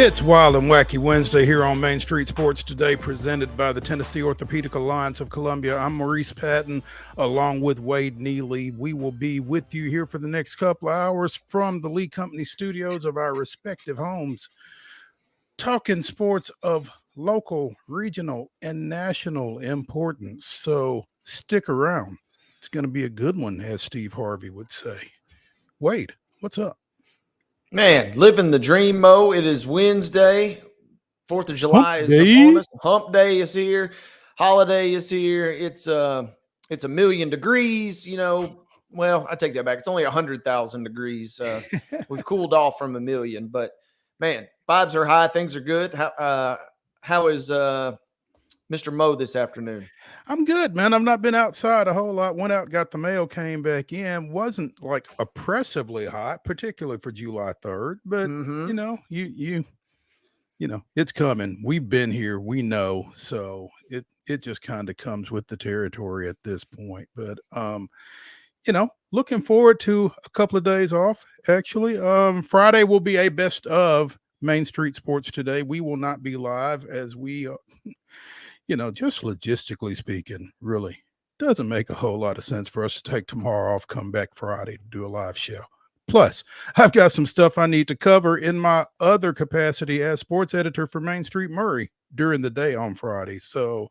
It's Wild and Wacky Wednesday here on Main Street Sports Today, presented by the Tennessee Orthopedic Alliance of Columbia. I'm Maurice Patton, along with Wade Neely. We will be with you here for the next couple of hours from the Lee Company studios of our respective homes, talking sports of local, regional, and national importance. So stick around. It's going to be a good one, as Steve Harvey would say. Wade, what's up? Man, living the dream, Mo. It is Wednesday. 4th of July Hump is day. upon us. Hump day is here. Holiday is here. It's a million degrees, Well, I take that back. It's only 100,000 degrees. We've cooled off from a million, but man, vibes are high. Things are good. How is Mr. Mo this afternoon? I'm good, man. I've not been outside a whole lot. Went out, got the mail, came back in. Wasn't like oppressively hot, particularly for July 3rd. But it's coming. We've been here. We know. So it just kind of comes with the territory at this point. But looking forward to a couple of days off. Actually, Friday will be a best of Main Street Sports Today. We will not be live as we. Just logistically speaking, really doesn't make a whole lot of sense for us to take tomorrow off, come back Friday to do a live show. Plus, I've got some stuff I need to cover in my other capacity as sports editor for Main Street Murray during the day on Friday. So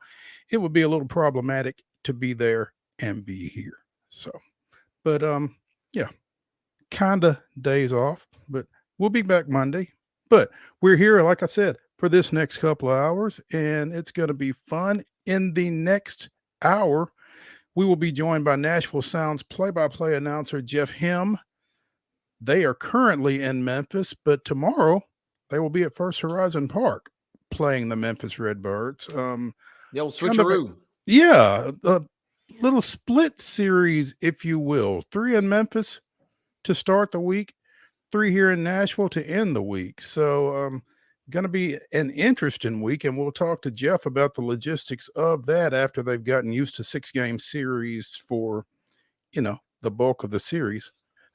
it would be a little problematic to be there and be here. So, but kind of days off, but we'll be back Monday. But we're here, like I said, for this next couple of hours, and it's going to be fun. In the next hour, we will be joined by Nashville Sounds play-by-play announcer Jeff Hem. They are currently in Memphis, but tomorrow they will be at First Horizon Park playing the Memphis Redbirds. The old switcheroo. A little split series, if you will. 3 in Memphis to start the week, 3 here in Nashville to end the week. So, going to be an interesting week, and we'll talk to Jeff about the logistics of that after they've gotten used to 6-game series for, the bulk of the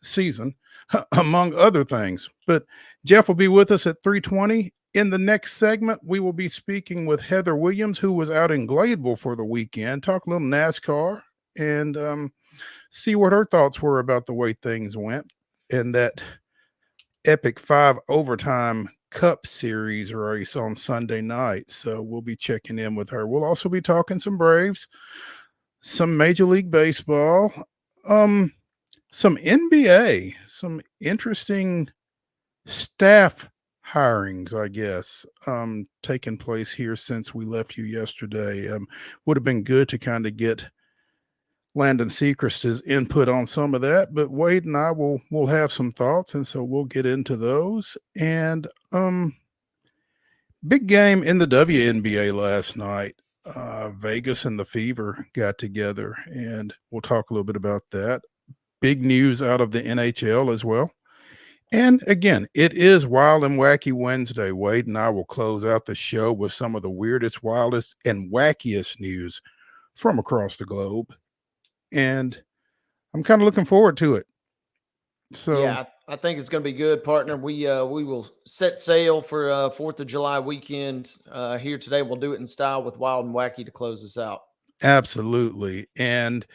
season, among other things. But Jeff will be with us at 3:20. In the next segment, we will be speaking with Heather Williams, who was out in Gladeville for the weekend, talk a little NASCAR, and see what her thoughts were about the way things went and that epic 5 overtime Cup Series race on Sunday night. So we'll be checking in with her. We'll also be talking some Braves, some Major League Baseball, some NBA, some interesting staff hirings, I guess, taking place here since we left you yesterday. Would have been good to kind of get Landon Seacrest's input on some of that, but Wade and I will have some thoughts, and so we'll get into those. And big game in the WNBA last night. Vegas and the Fever got together, and we'll talk a little bit about that. Big news out of the NHL as well. And again, it is Wild and Wacky Wednesday. Wade and I will close out the show with some of the weirdest, wildest, and wackiest news from across the globe. And I'm kind of looking forward to it. So yeah, I think it's going to be good, partner. We will set sail for 4th of July weekend here today. We'll do it in style with Wild and Wacky to close us out. Absolutely. And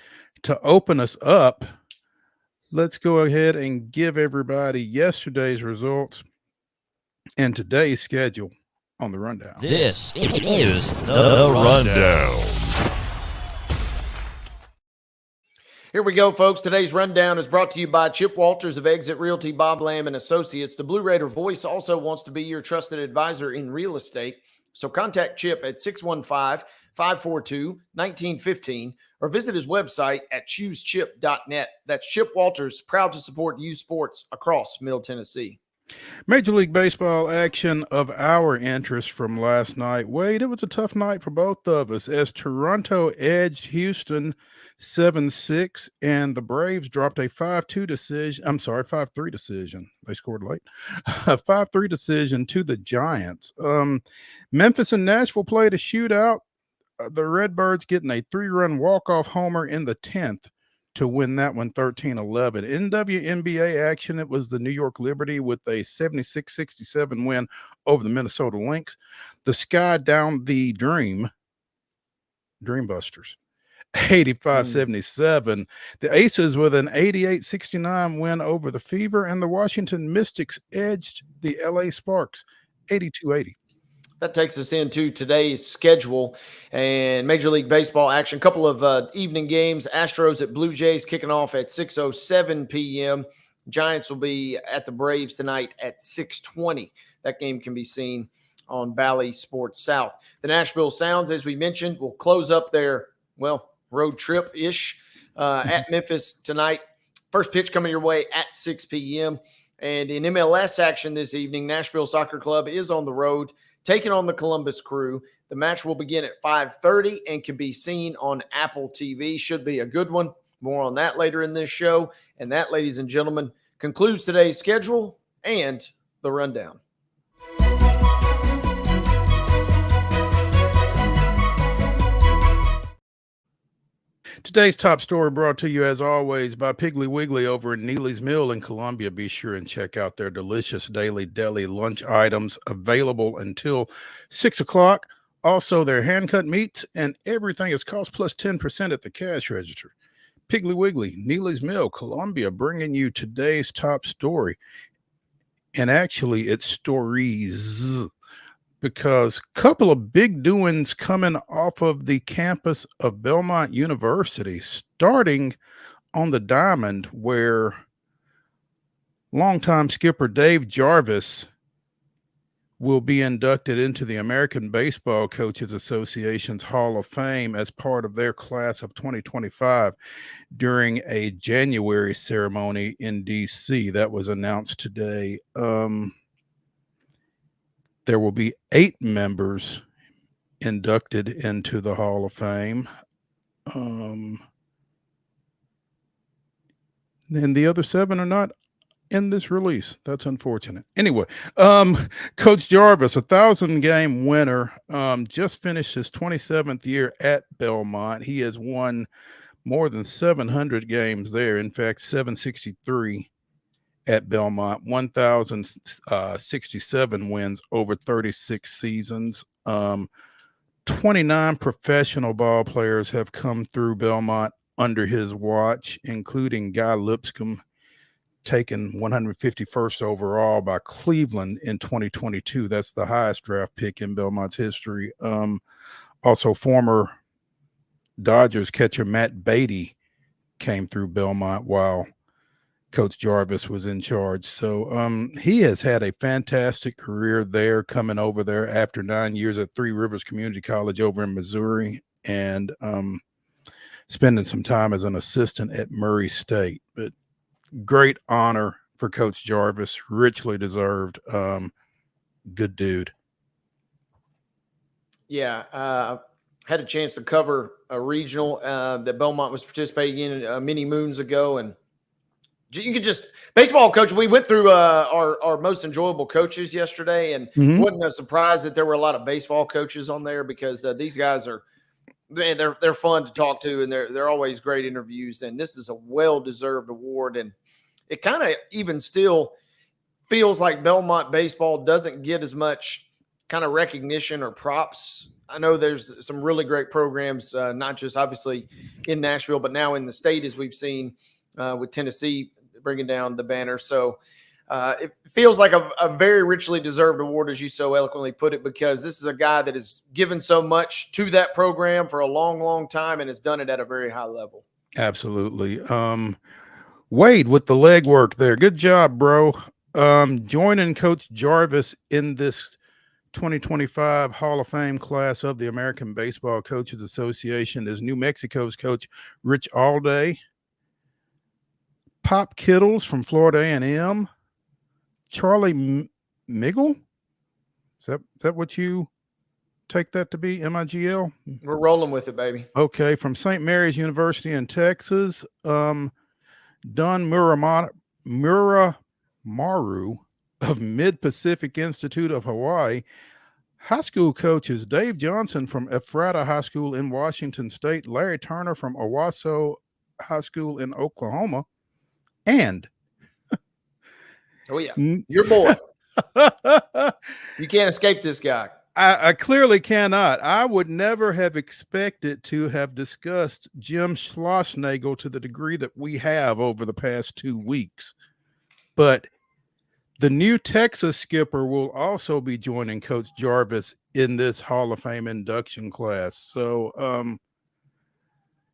to open us up, let's go ahead and give everybody yesterday's results and today's schedule on the rundown. This is the rundown. Here we go, folks. Today's rundown is brought to you by Chip Walters of Exit Realty, Bob Lamb and Associates. The Blue Raider Voice also wants to be your trusted advisor in real estate. So contact Chip at 615-542-1915 or visit his website at choosechip.net. That's Chip Walters, proud to support youth sports across Middle Tennessee. Major League Baseball action of our interest from last night. Wade, it was a tough night for both of us as Toronto edged Houston 7-6, and the Braves dropped a 5-3 decision. They scored late. A 5-3 decision to the Giants. Memphis and Nashville played a shootout. The Redbirds getting a 3-run walk-off homer in the 10th to win that one 13-11. In WNBA action, it was the New York Liberty with a 76-67 win over the Minnesota Lynx. The Sky down the Dreambusters, 85-77. The Aces with an 88-69 win over the Fever, and the Washington Mystics edged the LA Sparks 82-80. That takes us into today's schedule and Major League Baseball action. A couple of evening games. Astros at Blue Jays kicking off at 6:07 p.m. Giants will be at the Braves tonight at 6:20. That game can be seen on Bally Sports South. The Nashville Sounds, as we mentioned, will close up their, road trip-ish at Memphis tonight. First pitch coming your way at 6 p.m. And in MLS action this evening, Nashville Soccer Club is on the road, taking on the Columbus Crew. The match will begin at 5:30 and can be seen on Apple TV. Should be a good one. More on that later in this show. And that, ladies and gentlemen, concludes today's schedule and the rundown. Today's top story brought to you, as always, by Piggly Wiggly over in Neely's Mill in Columbia. Be sure and check out their delicious daily deli lunch items available until 6 o'clock. Also, their hand-cut meats and everything is cost plus 10% at the cash register. Piggly Wiggly, Neely's Mill, Columbia, bringing you today's top story. And actually, it's stories, because a couple of big doings coming off of the campus of Belmont University, starting on the diamond, where longtime skipper Dave Jarvis will be inducted into the American Baseball Coaches Association's Hall of Fame as part of their class of 2025 during a January ceremony in D.C. That was announced today. There will be 8 members inducted into the Hall of Fame. And the other 7 are not in this release. That's unfortunate. Anyway, Coach Jarvis, 1,000-game winner, just finished his 27th year at Belmont. He has won more than 700 games there. In fact, 763 at Belmont, 1,067 wins over 36 seasons. 29 professional ball players have come through Belmont under his watch, including Guy Lipscomb, taken 151st overall by Cleveland in 2022. That's the highest draft pick in Belmont's history. Also, former Dodgers catcher Matt Beatty came through Belmont while Coach Jarvis was in charge. So he has had a fantastic career there, coming over there after 9 years at Three Rivers Community College over in Missouri, and spending some time as an assistant at Murray State. But great honor for Coach Jarvis, richly deserved. Good dude. Yeah, had a chance to cover a regional that Belmont was participating in many moons ago, and you could just baseball coach. We went through our most enjoyable coaches yesterday, and it wasn't a surprise that there were a lot of baseball coaches on there, because these guys are, man, they're fun to talk to, and they're always great interviews. And this is a well-deserved award, and it kind of even still feels like Belmont baseball doesn't get as much kind of recognition or props. I know there's some really great programs, not just obviously in Nashville, but now in the state, as we've seen with Tennessee bringing down the banner. So it feels like a very richly deserved award, as you so eloquently put it, because this is a guy that has given so much to that program for a long, long time and has done it at a very high level. Absolutely. Wade with the legwork there. Good job, bro. Joining Coach Jarvis in this 2025 Hall of Fame class of the American Baseball Coaches Association is New Mexico's coach Rich Alday, Pop Kittles from Florida A&M, Charlie Miggle. Is that what you take that to be? MIGL? We're rolling with it, baby. Okay, from St. Mary's University in Texas. Don Muramaru of Mid-Pacific Institute of Hawaii. High school coaches Dave Johnson from Ephrata High School in Washington State, Larry Turner from Owasso High School in Oklahoma, and Oh yeah, your boy. You can't escape this guy. I clearly cannot. I would never have expected to have discussed Jim Schlossnagle to the degree that we have over the past 2 weeks. But the new Texas skipper will also be joining Coach Jarvis in this Hall of Fame induction class. So,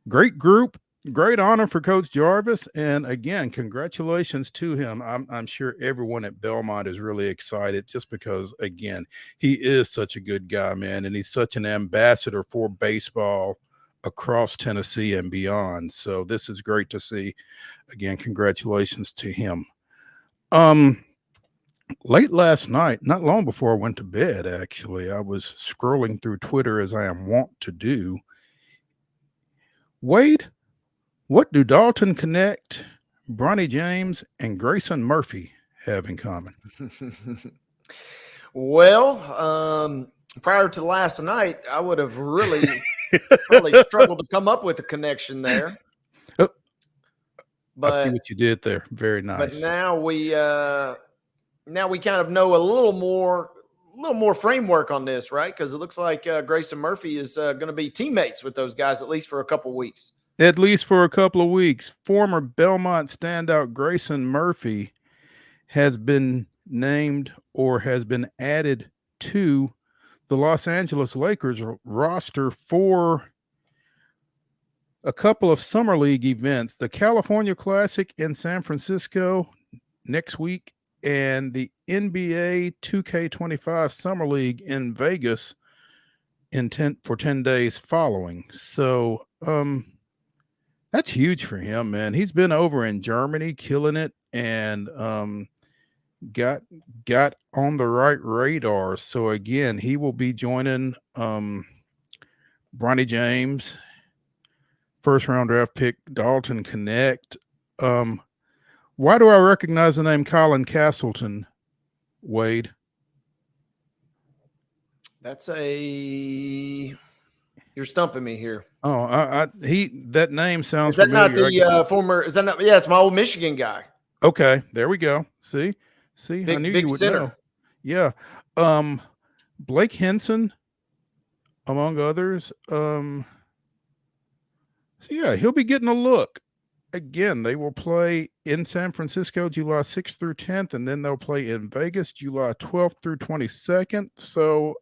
great group, great honor for Coach Jarvis. And again, congratulations to him. I'm sure everyone at Belmont is really excited just because, again, he is such a good guy, man. And he's such an ambassador for baseball across Tennessee and beyond. So this is great to see. Again, congratulations to him. Late last night, not long before I went to bed, actually, I was scrolling through Twitter as I am wont to do. Wade, what do Dalton Connect, Bronny James, and Grayson Murphy have in common? Well, prior to last night, I would have really probably struggled to come up with a connection there. Oh, but I see what you did there. Very But nice. now we kind of know a little more framework on this, right? Because it looks like Grayson Murphy is going to be teammates with those guys at least for a couple of weeks. At least for a couple of weeks. Former Belmont standout Grayson Murphy has been named or has been added to the Los Angeles Lakers roster for a couple of Summer League events, the California Classic in San Francisco next week and the NBA 2K25 Summer League in Vegas for 10 days following. So, that's huge for him, man. He's been over in Germany killing it and got on the right radar. So again, he will be joining Bronny James, first round draft pick Dalton Connect. Why do I recognize the name Colin Castleton, Wade? You're stumping me here. Oh, that name sounds Is that familiar. not the former? Is that not? Yeah, it's my old Michigan guy. Okay, there we go. See, I knew you would center. know. Yeah, Blake Henson, among others. So yeah, he'll be getting a look. Again, they will play in San Francisco July 6th through 10th, and then they'll play in Vegas July 12th through 22nd. So,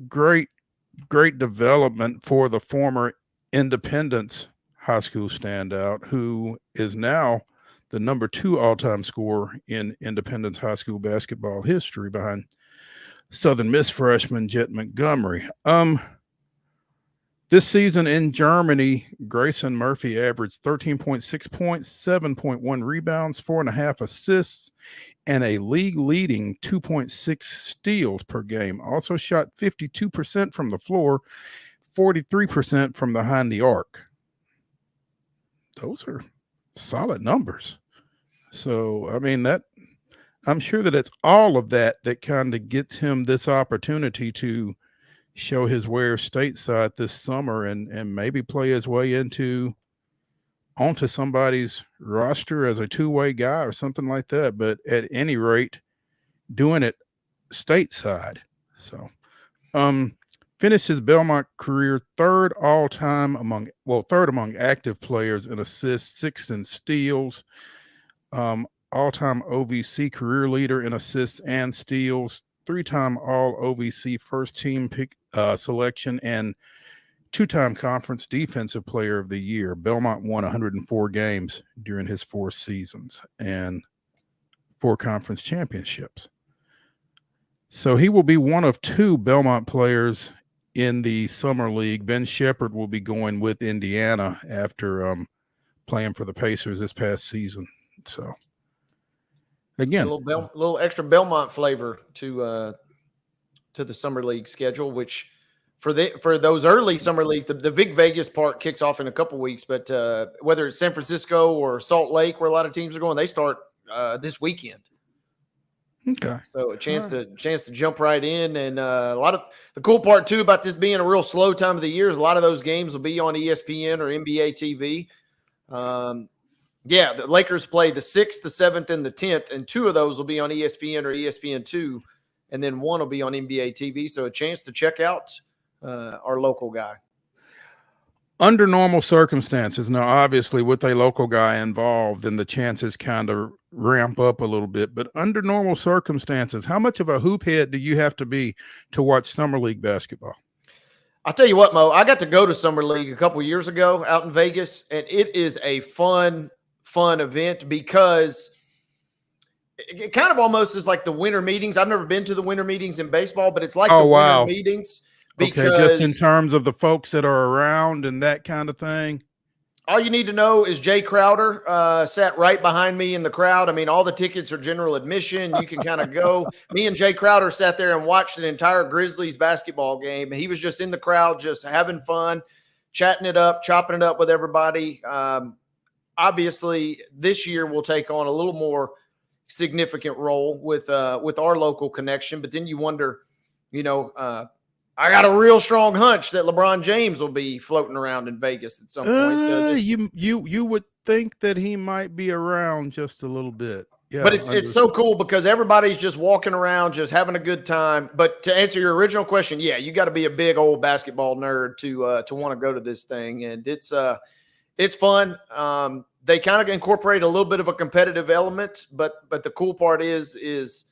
great development for the former Independence High School standout, who is now the number 2 all-time scorer in Independence High School basketball history behind Southern Miss freshman Jet Montgomery. This season in Germany, Grayson Murphy averaged 13.6 points, 7.1 rebounds, 4.5 assists, and a league-leading 2.6 steals per game. Also shot 52% from the floor, 43% from behind the arc. Those are solid numbers. So, I mean, I'm sure that it's all of that kind of gets him this opportunity to show his wares stateside this summer and maybe play his way onto somebody's roster as a two-way guy or something like that. But at any rate, doing it stateside. So, finished his Belmont career third among active players in assists, 6th in steals, all-time OVC career leader in assists and steals, 3-time all OVC first team pick selection, and 2-time conference defensive player of the year. Belmont won 104 games during his 4 seasons and 4 conference championships. So he will be one of 2 Belmont players in the summer league. Ben Shepard will be going with Indiana after playing for the Pacers this past season. So again, a little extra Belmont flavor to the summer league schedule, which for those early summer leagues, the big Vegas part kicks off in a couple weeks. But whether it's San Francisco or Salt Lake, where a lot of teams are going, they start this weekend. Okay. So a chance All to jump right in, and a lot of the cool part too about this being a real slow time of the year is a lot of those games will be on ESPN or NBA TV. Yeah, the Lakers play the 6th, the 7th, and the 10th, and 2 of those will be on ESPN or ESPN2, and then 1 will be on NBA TV. So a chance to check out our local guy. Under normal circumstances, now obviously with a local guy involved, then the chances kind of ramp up a little bit. But under normal circumstances, how much of a hoop head do you have to be to watch summer league basketball? I'll tell you what, Mo, I got to go to Summer League a couple years ago out in Vegas, and it is a fun event because it kind of almost is like the winter meetings. I've never been to the winter meetings in baseball, but it's like the winter meetings because okay, just in terms of the folks that are around and that kind of thing. All you need to know is Jay Crowder sat right behind me in the crowd. I mean, all the tickets are general admission. You can kind of go. Me and Jay Crowder sat there and watched an entire Grizzlies basketball game. He was just in the crowd, just having fun, chatting it up, chopping it up with everybody. Obviously, this year we'll take on a little more significant role with our local connection. But then you wonder, I got a real strong hunch that LeBron James will be floating around in Vegas at some point. You would think that he might be around just a little bit. Yeah, but it's so cool because everybody's just walking around, just having a good time. But to answer your original question, yeah, you got to be a big old basketball nerd to want to go to this thing, and it's fun. They kind of incorporate a little bit of a competitive element, but the cool part is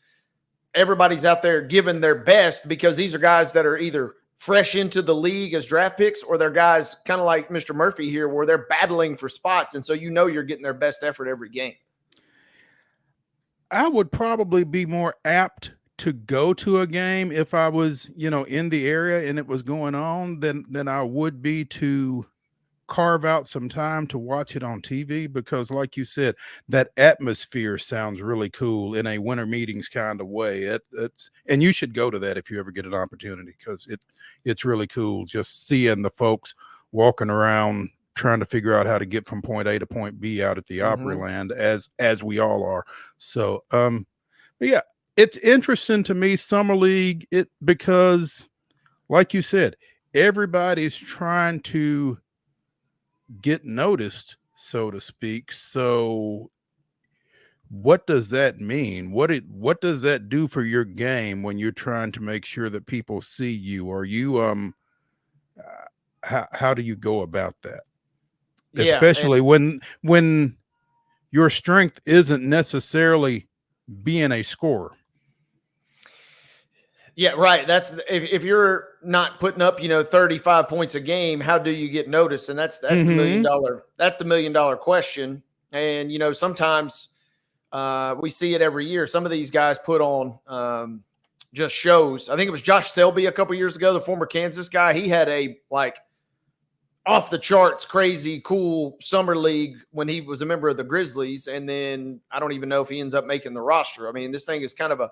everybody's out there giving their best because these are guys that are either fresh into the league as draft picks or they're guys kind of like Mr. Murphy here where they're battling for spots. And so you're getting their best effort every game. I would probably be more apt to go to a game if I was, in the area and it was going on than I would be to carve out some time to watch it on TV because like you said, that atmosphere sounds really cool in a winter meetings kind of way. And you should go to that if you ever get an opportunity because it's really cool just seeing the folks walking around trying to figure out how to get from point A to point B out at the Opryland as we all are. So but yeah, it's interesting to me, Summer League, because like you said, everybody's trying to get noticed, so to speak. So what does that mean? What does that do for your game when you're trying to make sure that people see you? Are you how do you go about that? Yeah, especially when your strength isn't necessarily being a scorer. Yeah, right. That's if you're not putting up, 35 points a game, how do you get noticed? And that's the $1 million question. And sometimes we see it every year. Some of these guys put on just shows. I think it was Josh Selby a couple years ago, the former Kansas guy. He had a off the charts, crazy, cool summer league when he was a member of the Grizzlies. And then I don't even know if he ends up making the roster. I mean, this thing is kind of a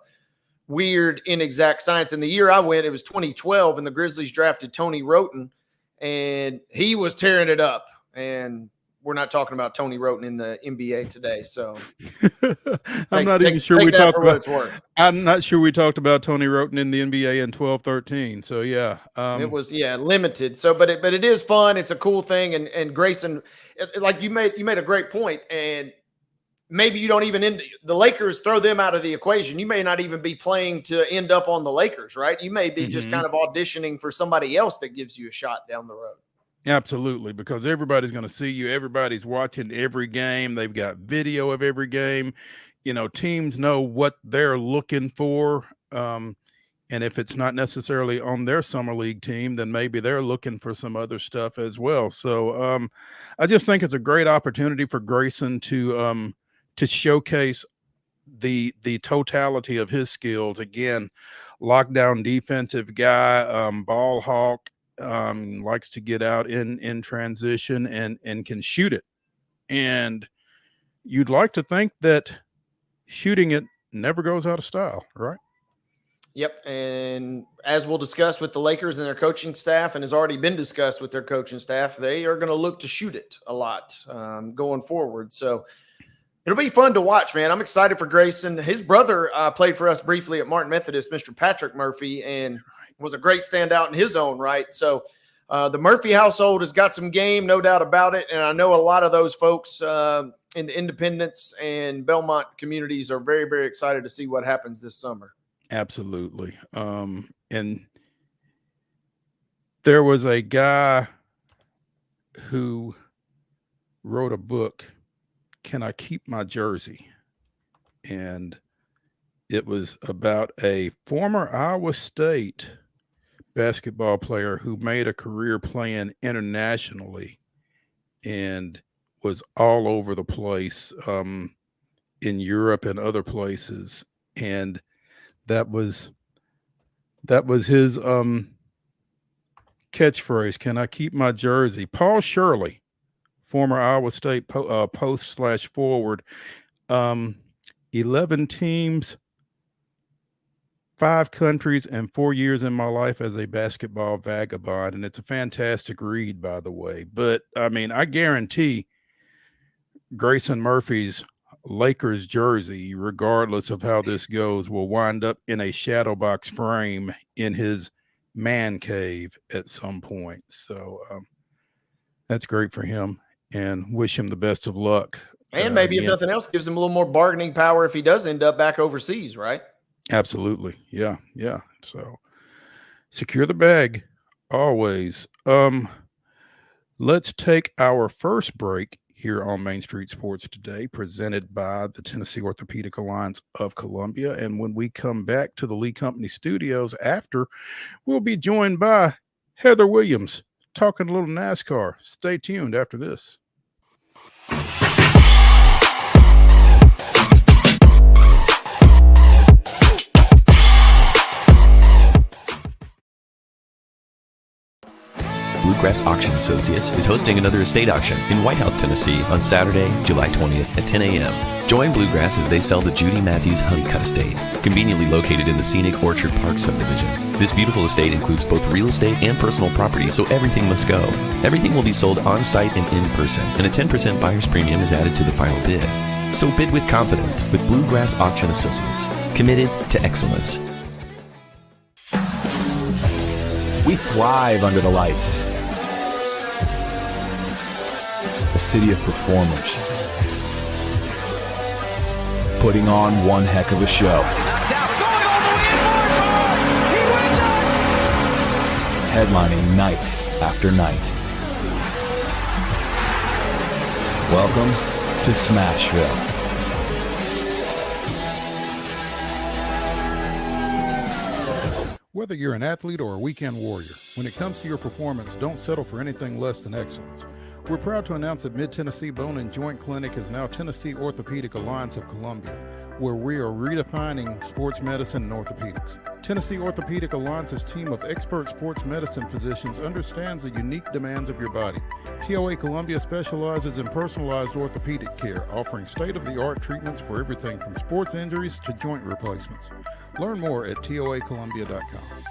weird, inexact science. And the year I went, it was 2012, and the Grizzlies drafted Tony Roten, and he was tearing it up. And we're not talking about Tony Roten in the NBA today. So I'm not sure we talked about Tony Roten in the NBA in 12-13. So yeah, it was limited. So, but it is fun. It's a cool thing. And Grayson, like you made a great point. And maybe you don't even end the Lakers, throw them out of the equation. You may not even be playing to end up on the Lakers, right? You may be just kind of auditioning for somebody else that gives you a shot down the road. Absolutely, because everybody's going to see you. Everybody's watching every game. They've got video of every game. Teams know what they're looking for. And if it's not necessarily on their summer league team, then maybe they're looking for some other stuff as well. So I just think it's a great opportunity for Grayson to showcase the totality of his skills. Again, lockdown defensive guy, ball hawk, likes to get out in transition and can shoot it. And you'd like to think that shooting it never goes out of style, right? Yep. And as we'll discuss with the Lakers and their coaching staff, and has already been discussed with their coaching staff, they are going to look to shoot it a lot going forward. So It'll be fun to watch, man. I'm excited for Grayson. His brother played for us briefly at Martin Methodist, Mr. Patrick Murphy, and was a great standout in his own right. So the Murphy household has got some game, no doubt about it. And I know a lot of those folks in the Independence and Belmont communities are very, very excited to see what happens this summer. Absolutely. And there was a guy who wrote a book, Can I Keep My Jersey? And it was about a former Iowa State basketball player who made a career playing internationally and was all over the place in Europe and other places. And that was his catchphrase, Can I Keep My Jersey? Paul Shirley, former Iowa State post/forward, 11 teams, 5 countries, and 4 years in my life as a basketball vagabond. And it's a fantastic read, by the way. But I mean, I guarantee Grayson Murphy's Lakers jersey, regardless of how this goes, will wind up in a shadow box frame in his man cave at some point. So that's great for him, and wish him the best of luck. And maybe if nothing else, gives him a little more bargaining power if he does end up back overseas, right? Absolutely. Yeah. So secure the bag always. Let's take our first break here on Main Street Sports Today, presented by the Tennessee Orthopedic Alliance of Columbia. And when we come back to the Lee Company studios after, we'll be joined by Heather Williams talking a little NASCAR. Stay tuned after this. Bluegrass Auction Associates is hosting another estate auction in White House, Tennessee on Saturday, July 20th at 10 a.m. Join Bluegrass as they sell the Judy Matthews Honeycutt Estate, conveniently located in the scenic Orchard Park subdivision. This beautiful estate includes both real estate and personal property, so everything must go. Everything will be sold on-site and in person, and a 10% buyer's premium is added to the final bid. So bid with confidence with Bluegrass Auction Associates, committed to excellence. We thrive under the lights. A city of performers, putting on one heck of a show. Headlining night after night. Welcome to Smashville. Whether you're an athlete or a weekend warrior, when it comes to your performance, don't settle for anything less than excellence. We're proud to announce that Mid-Tennessee Bone and Joint Clinic is now Tennessee Orthopedic Alliance of Columbia, where we are redefining sports medicine and orthopedics. Tennessee Orthopedic Alliance's team of expert sports medicine physicians understands the unique demands of your body. TOA Columbia specializes in personalized orthopedic care, offering state-of-the-art treatments for everything from sports injuries to joint replacements. Learn more at toacolumbia.com.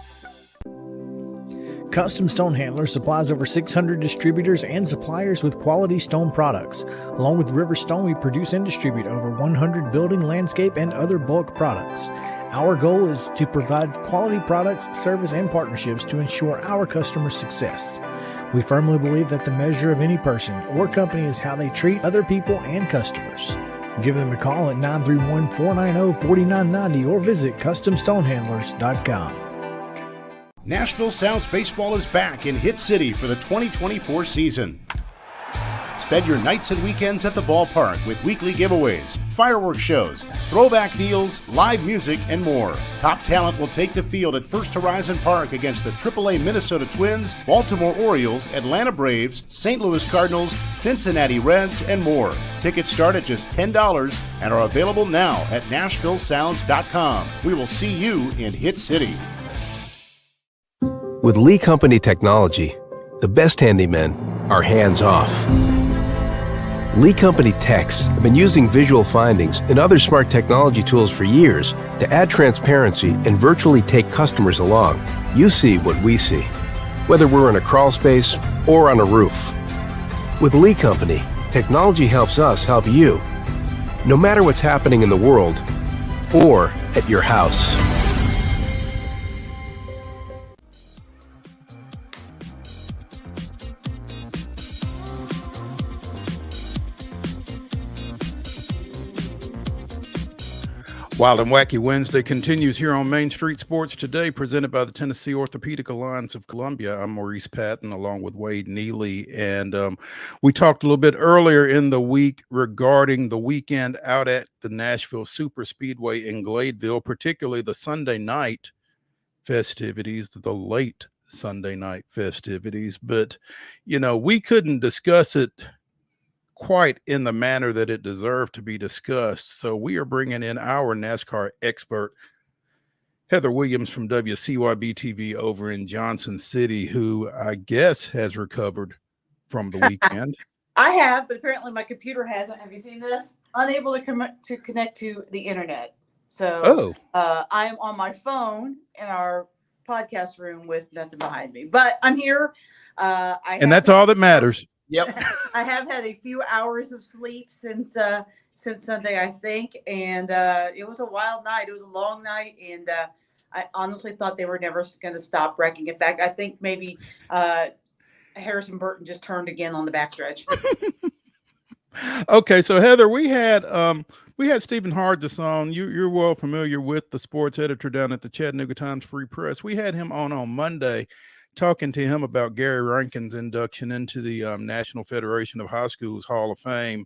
Custom Stone Handlers supplies over 600 distributors and suppliers with quality stone products. Along with River Stone, we produce and distribute over 100 building, landscape, and other bulk products. Our goal is to provide quality products, service, and partnerships to ensure our customers' success. We firmly believe that the measure of any person or company is how they treat other people and customers. Give them a call at 931-490-4990 or visit CustomStonehandlers.com. Nashville Sounds Baseball is back in Hit City for the 2024 season. Spend your nights and weekends at the ballpark with weekly giveaways, fireworks shows, throwback deals, live music, and more. Top talent will take the field at First Horizon Park against the AAA Minnesota Twins, Baltimore Orioles, Atlanta Braves, St. Louis Cardinals, Cincinnati Reds, and more. Tickets start at just $10 and are available now at NashvilleSounds.com. We will see you in Hit City. With Lee Company technology, the best handymen are hands-off. Lee Company techs have been using visual findings and other smart technology tools for years to add transparency and virtually take customers along. You see what we see, whether we're in a crawl space or on a roof. With Lee Company, technology helps us help you. no matter what's happening in the world or at your house. Wild and Wacky Wednesday continues here on Main Street Sports Today, presented by the Tennessee Orthopedic Alliance of Columbia. I'm Maurice Patton, along with Wade Neely, and we talked a little bit earlier in the week regarding the weekend out at the Nashville Super Speedway in Gladeville, particularly the Sunday night festivities, the late Sunday night festivities. But, you know, we couldn't discuss it quite in the manner that it deserved to be discussed. So we are bringing in our NASCAR expert, Heather Williams from WCYB TV over in Johnson City, who I guess has recovered from the weekend. I have, but apparently my computer hasn't. Have you seen this? Unable to connect to the internet. So I am on my phone in our podcast room with nothing behind me. But I'm here. And that's all that matters. Yep. I have had a few hours of sleep since Sunday, I think, and it was a wild night. It was a long night, and I honestly thought they were never going to stop wrecking. In fact, I think maybe Harrison Burton just turned again on the backstretch. Okay, so Heather, we had Stephen Hardis on. You're well familiar with the sports editor down at the Chattanooga Times Free Press. We had him on Monday, talking to him about Gary Rankin's induction into the National Federation of High Schools Hall of Fame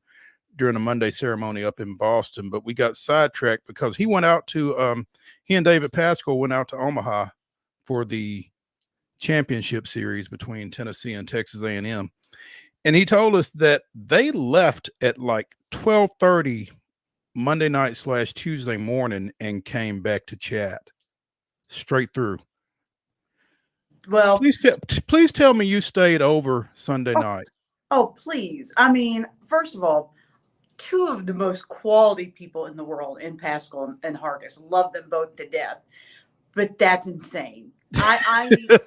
during a Monday ceremony up in Boston. But we got sidetracked because he went out to he and David Pascal went out to Omaha for the championship series between Tennessee and Texas A&M. And he told us that they left at like 12:30 Monday night / Tuesday morning and came back to chat straight through. Well, please tell me you stayed over Sunday night. Oh, please. I mean, first of all, two of the most quality people in the world in Pascal and Hardis. Love them both to death. But that's insane. I need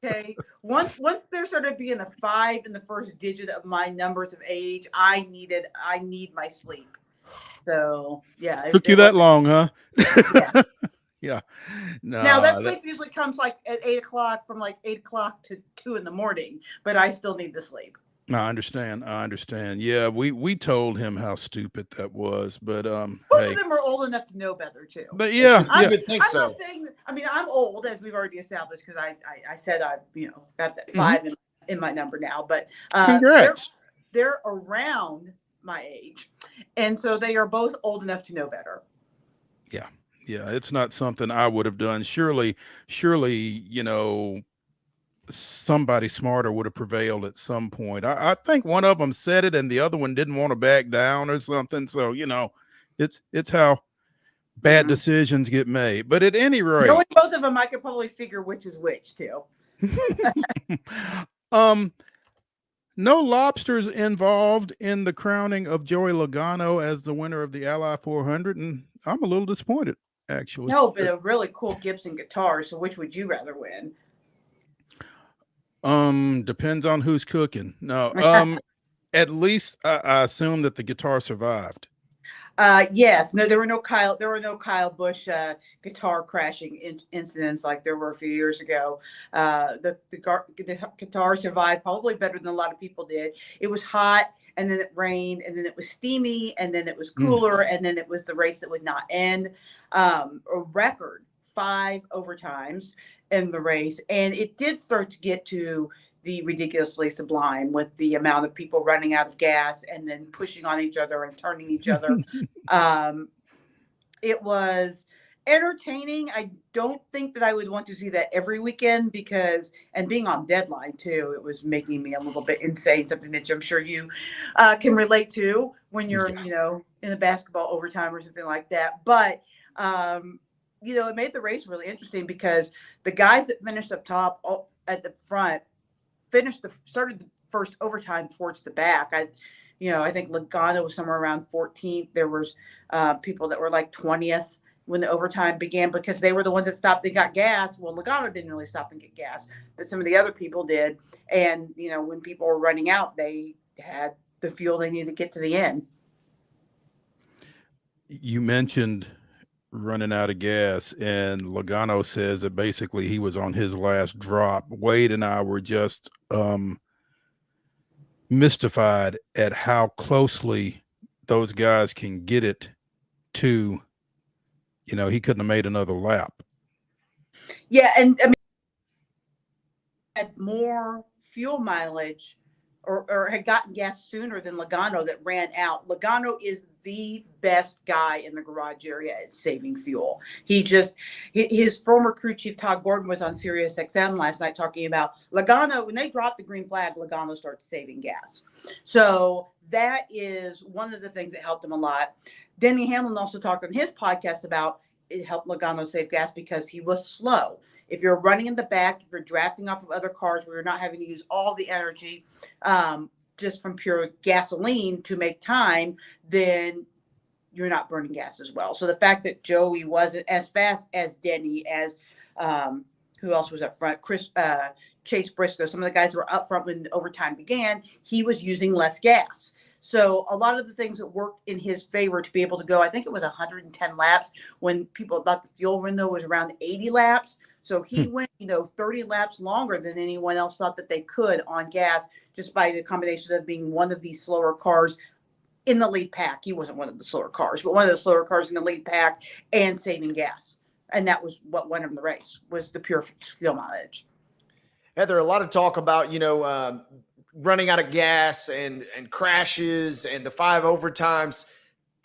okay. Once there started being a 5 in the first digit of my numbers of age, I need my sleep. So yeah. Took you that long, huh? Yeah. Yeah. No, now that sleep usually comes like at 8 o'clock, from like 8 o'clock to 2 in the morning, but I still need the sleep. I understand. Yeah, we told him how stupid that was, but both of them were old enough to know better too. But yeah, I'm so. not saying. I mean, I'm old, as we've already established, because I said I got that 5 in my number now. But congrats. They're around my age, and so they are both old enough to know better. Yeah. Yeah, it's not something I would have done. Surely, you know, somebody smarter would have prevailed at some point. I think one of them said it and the other one didn't want to back down or something. So, you know, it's how bad decisions get made. But at any rate, knowing both of them, I could probably figure which is which too. No lobsters involved in the crowning of Joey Logano as the winner of the Ally 400, and I'm a little disappointed. Actually, no, but a really cool Gibson guitar. So which would you rather win? Depends on who's cooking. No, at least I assume that the guitar survived. Yes. No, there were no Kyle Busch guitar crashing incidents like there were a few years ago. The guitar survived probably better than a lot of people did. It was hot, and then it rained, and then it was steamy, and then it was cooler, and then it was the race that would not end. A record 5 overtimes in the race, and it did start to get to the ridiculously sublime with the amount of people running out of gas and then pushing on each other and turning each other. It was entertaining. I don't think that I would want to see that every weekend and being on deadline too, it was making me a little bit insane, something that I'm sure you can relate to when you're, in a basketball overtime or something like that. But, it made the race really interesting because the guys that finished up top at the front started the first overtime towards the back. I think Logano was somewhere around 14th. There was people that were like 20th when the overtime began because they were the ones that stopped and got gas. Well, Logano didn't really stop and get gas, but some of the other people did. And, when people were running out, they had the fuel they needed to get to the end. You mentioned running out of gas, and Logano says that basically he was on his last drop. Wade and I were just mystified at how closely those guys can get it to, he couldn't have made another lap. Yeah, and I mean, had more fuel mileage or had gotten gas sooner than Logano that ran out. Logano is the best guy in the garage area at saving fuel. His former crew chief Todd Gordon was on Sirius XM last night talking about Logano. When they dropped the green flag, Logano started saving gas. So that is one of the things that helped him a lot. Denny Hamlin also talked on his podcast about it helped Logano save gas because he was slow. If you're running in the back, if you're drafting off of other cars where you're not having to use all the energy just from pure gasoline to make time, then you're not burning gas as well. So the fact that Joey wasn't as fast as Denny, as who else was up front? Chase Briscoe, some of the guys who were up front when overtime began, he was using less gas. So a lot of the things that worked in his favor to be able to go, I think it was 110 laps when people thought the fuel window was around 80 laps. So he went, 30 laps longer than anyone else thought that they could on gas, just by the combination of being one of these slower cars in the lead pack. He wasn't one of the slower cars, but one of the slower cars in the lead pack and saving gas. And that was what won him the race, was the pure fuel mileage. Heather, a lot of talk about, running out of gas and crashes and the 5 overtimes.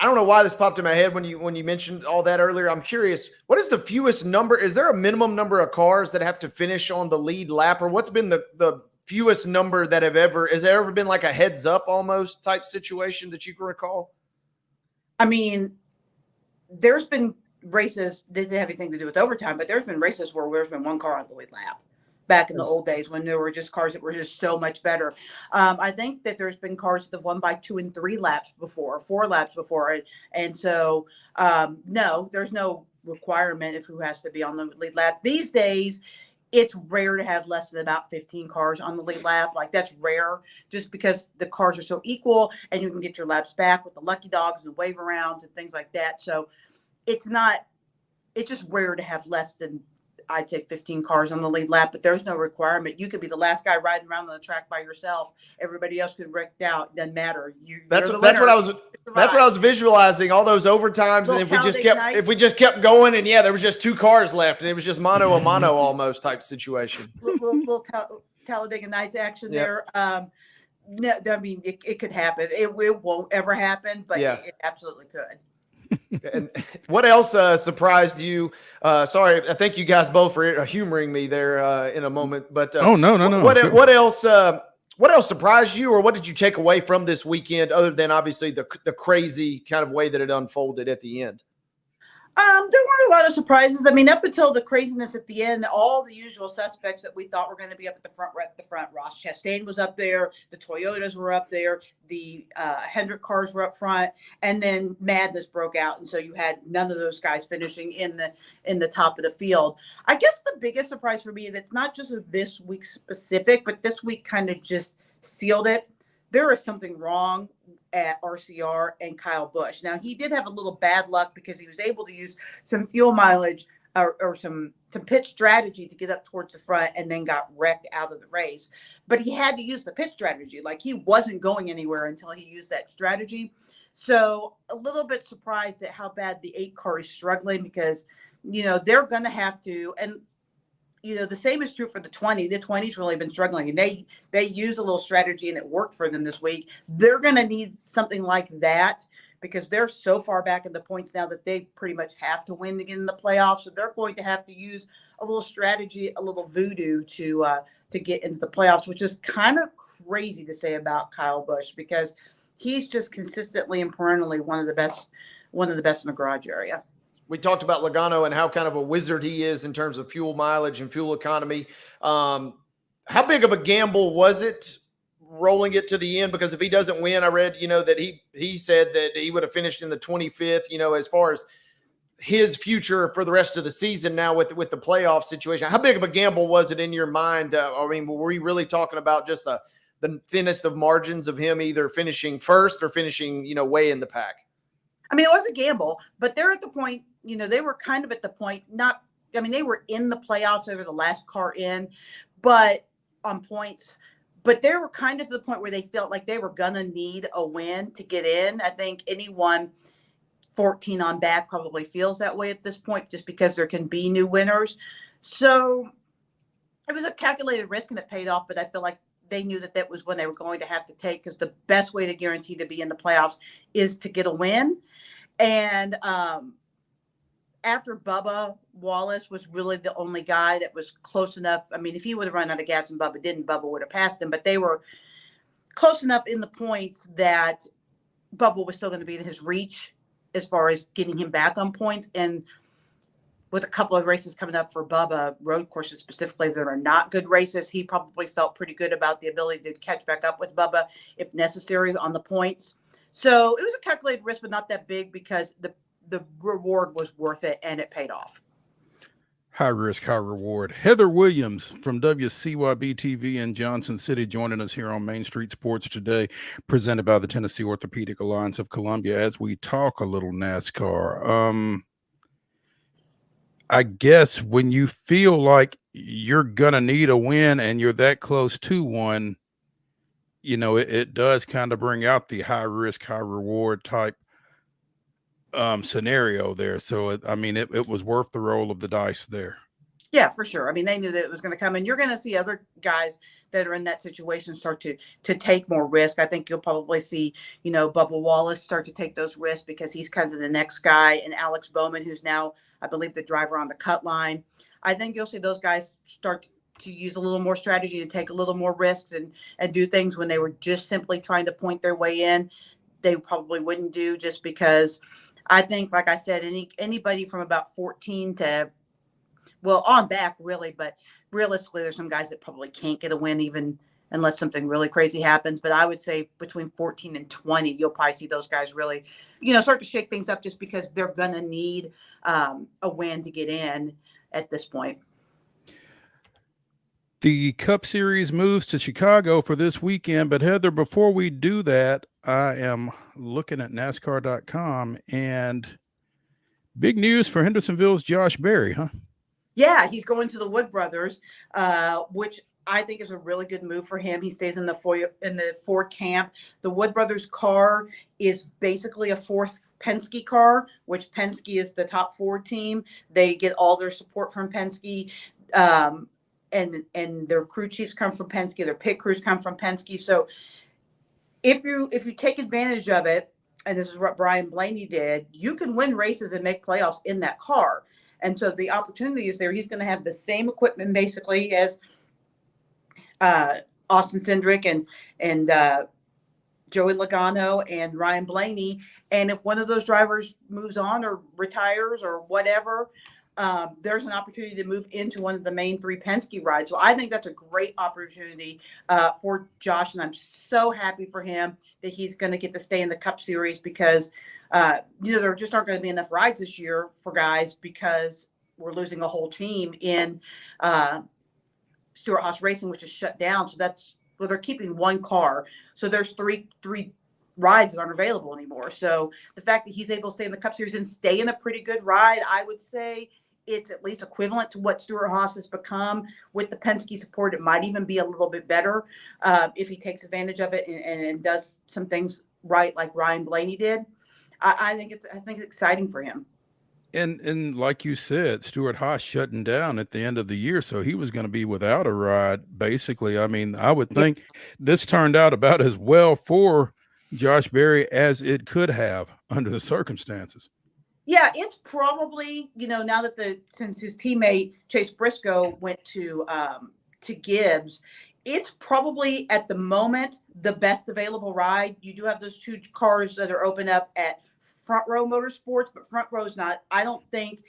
I don't know why this popped in my head when you mentioned all that earlier. I'm curious, what is the fewest number? Is there a minimum number of cars that have to finish on the lead lap, or what's been the fewest number that has there ever been like a heads up almost type situation that you can recall? I mean, there's been races, this doesn't have anything to do with overtime, but there's been races where there's been one car on the lead lap. Back in the old days when there were just cars that were just so much better. I think that there's been cars that have won by 2 and 3 laps before, 4 laps before it. And so, no, there's no requirement of who has to be on the lead lap. These days, it's rare to have less than about 15 cars on the lead lap. Like, that's rare just because the cars are so equal and you can get your laps back with the lucky dogs and wave arounds and things like that. So it's just rare to have less than, I'd say, 15 cars on the lead lap, but there's no requirement. You could be the last guy riding around on the track by yourself. Everybody else could wreck out. Doesn't matter. That's what I was visualizing, all those overtimes. And if we just kept going, and there was just 2 cars left, and it was just mano a mano almost type situation. We'll Talladega Nights action there. No, I mean, it could happen. It won't ever happen, but it absolutely could. And what else surprised you? Sorry, I thank you guys both for humoring me there in a moment. But no. What else surprised you, or what did you take away from this weekend, other than obviously the crazy kind of way that it unfolded at the end? There weren't a lot of surprises. I mean, up until the craziness at the end, all the usual suspects that we thought were going to be up at the front were at the front. Ross Chastain was up there. The Toyotas were up there. The Hendrick cars were up front. And then madness broke out. And so you had none of those guys finishing in the top of the field. I guess the biggest surprise for me, that's not just this week specific, but this week kind of just sealed it. There is something wrong at RCR and Kyle Busch. Now, he did have a little bad luck because he was able to use some fuel mileage or some pit strategy to get up towards the front, and then got wrecked out of the race. But he had to use the pit strategy. Like, he wasn't going anywhere until he used that strategy. So a little bit surprised at how bad the 8 car is struggling, because, they're going to have to, and the same is true for the 20. The 20's really been struggling, and they used a little strategy and it worked for them this week. They're going to need something like that, because they're so far back in the points now that they pretty much have to win to get in the playoffs. So they're going to have to use a little strategy, a little voodoo to get into the playoffs, which is kind of crazy to say about Kyle Busch, because he's just consistently and perennially one of the best in the garage area. We talked about Logano and how kind of a wizard he is in terms of fuel mileage and fuel economy. How big of a gamble was it rolling it to the end? Because if he doesn't win, I read, that he said that he would have finished in the 25th, as far as his future for the rest of the season now with the playoff situation. How big of a gamble was it in your mind? Were we really talking about just the thinnest of margins of him either finishing first or finishing, way in the pack? I mean, it was a gamble, but they're at the point, they were kind of at the point, they were in the playoffs. They were the last car in, but on points, but they were kind of to the point where they felt like they were going to need a win to get in. I think anyone 14 on back probably feels that way at this point, just because there can be new winners. So it was a calculated risk and it paid off, but I feel like they knew that was when they were going to have to take, because the best way to guarantee to be in the playoffs is to get a win. And after Bubba, Wallace was really the only guy that was close enough. I mean, if he would have run out of gas and Bubba didn't, Bubba would have passed him, but they were close enough in the points that Bubba was still going to be in his reach as far as getting him back on points. And with a couple of races coming up for Bubba, road courses specifically, that are not good races, he probably felt pretty good about the ability to catch back up with Bubba if necessary on the points. So it was a calculated risk, but not that big, because the reward was worth it and it paid off. High risk, high reward. Heather Williams from WCYB TV in Johnson City joining us here on Main Street Sports today, presented by the Tennessee Orthopedic Alliance of Columbia, as we talk a little NASCAR. I guess when you feel like you're going to need a win and you're that close to one, it does kind of bring out the high risk, high reward type scenario there. So it was worth the roll of the dice there. Yeah, for sure. I mean, they knew that it was going to come, and you're going to see other guys that are in that situation start to take more risk. I think you'll probably see, Bubba Wallace start to take those risks, because he's kind of the next guy, and Alex Bowman, who's now, I believe, the driver on the cut line. I think you'll see those guys start to use a little more strategy, to take a little more risks and do things when they were just simply trying to point their way in. They probably wouldn't do, just because I think, like I said, anybody from about 14 to, well, on back really, but realistically, there's some guys that probably can't get a win even unless something really crazy happens. But I would say between 14 and 20, you'll probably see those guys really, start to shake things up, just because they're going to need a win to get in at this point. The Cup Series moves to Chicago for this weekend. But Heather, before we do that, I am looking at NASCAR.com, and big news for Hendersonville's Josh Berry, huh? Yeah, he's going to the Wood Brothers, which I think is a really good move for him. He stays in the Ford camp. The Wood Brothers car is basically a fourth Penske car, which Penske is the top Ford team. They get all their support from Penske. And their crew chiefs come from Penske, their pit crews come from Penske. So if you take advantage of it, and this is what Brian Blaney did, you can win races and make playoffs in that car. And so the opportunity is there. He's going to have the same equipment basically as Austin Cindric and Joey Logano and Ryan Blaney. And if one of those drivers moves on or retires or whatever, there's an opportunity to move into one of the main three Penske rides. So I think that's a great opportunity for Josh, and I'm so happy for him that he's going to get to stay in the Cup Series, because there just aren't going to be enough rides this year for guys, because we're losing a whole team in Stewart-Haas Racing, which is shut down. So they're keeping one car. So there's three rides that aren't available anymore. So the fact that he's able to stay in the Cup Series and stay in a pretty good ride, I would say it's at least equivalent to what Stewart-Haas has become with the Penske support. It might even be a little bit better if he takes advantage of it and does some things right, like Ryan Blaney did. I think it's exciting for him. And like you said, Stewart-Haas shutting down at the end of the year, so he was going to be without a ride, basically. I mean, I would think this turned out about as well for Josh Berry as it could have under the circumstances. Yeah, it's probably, now that since his teammate Chase Briscoe went to Gibbs, it's probably at the moment the best available ride. You do have those two cars that are open up at Front Row Motorsports, but Front Row's not, I don't think,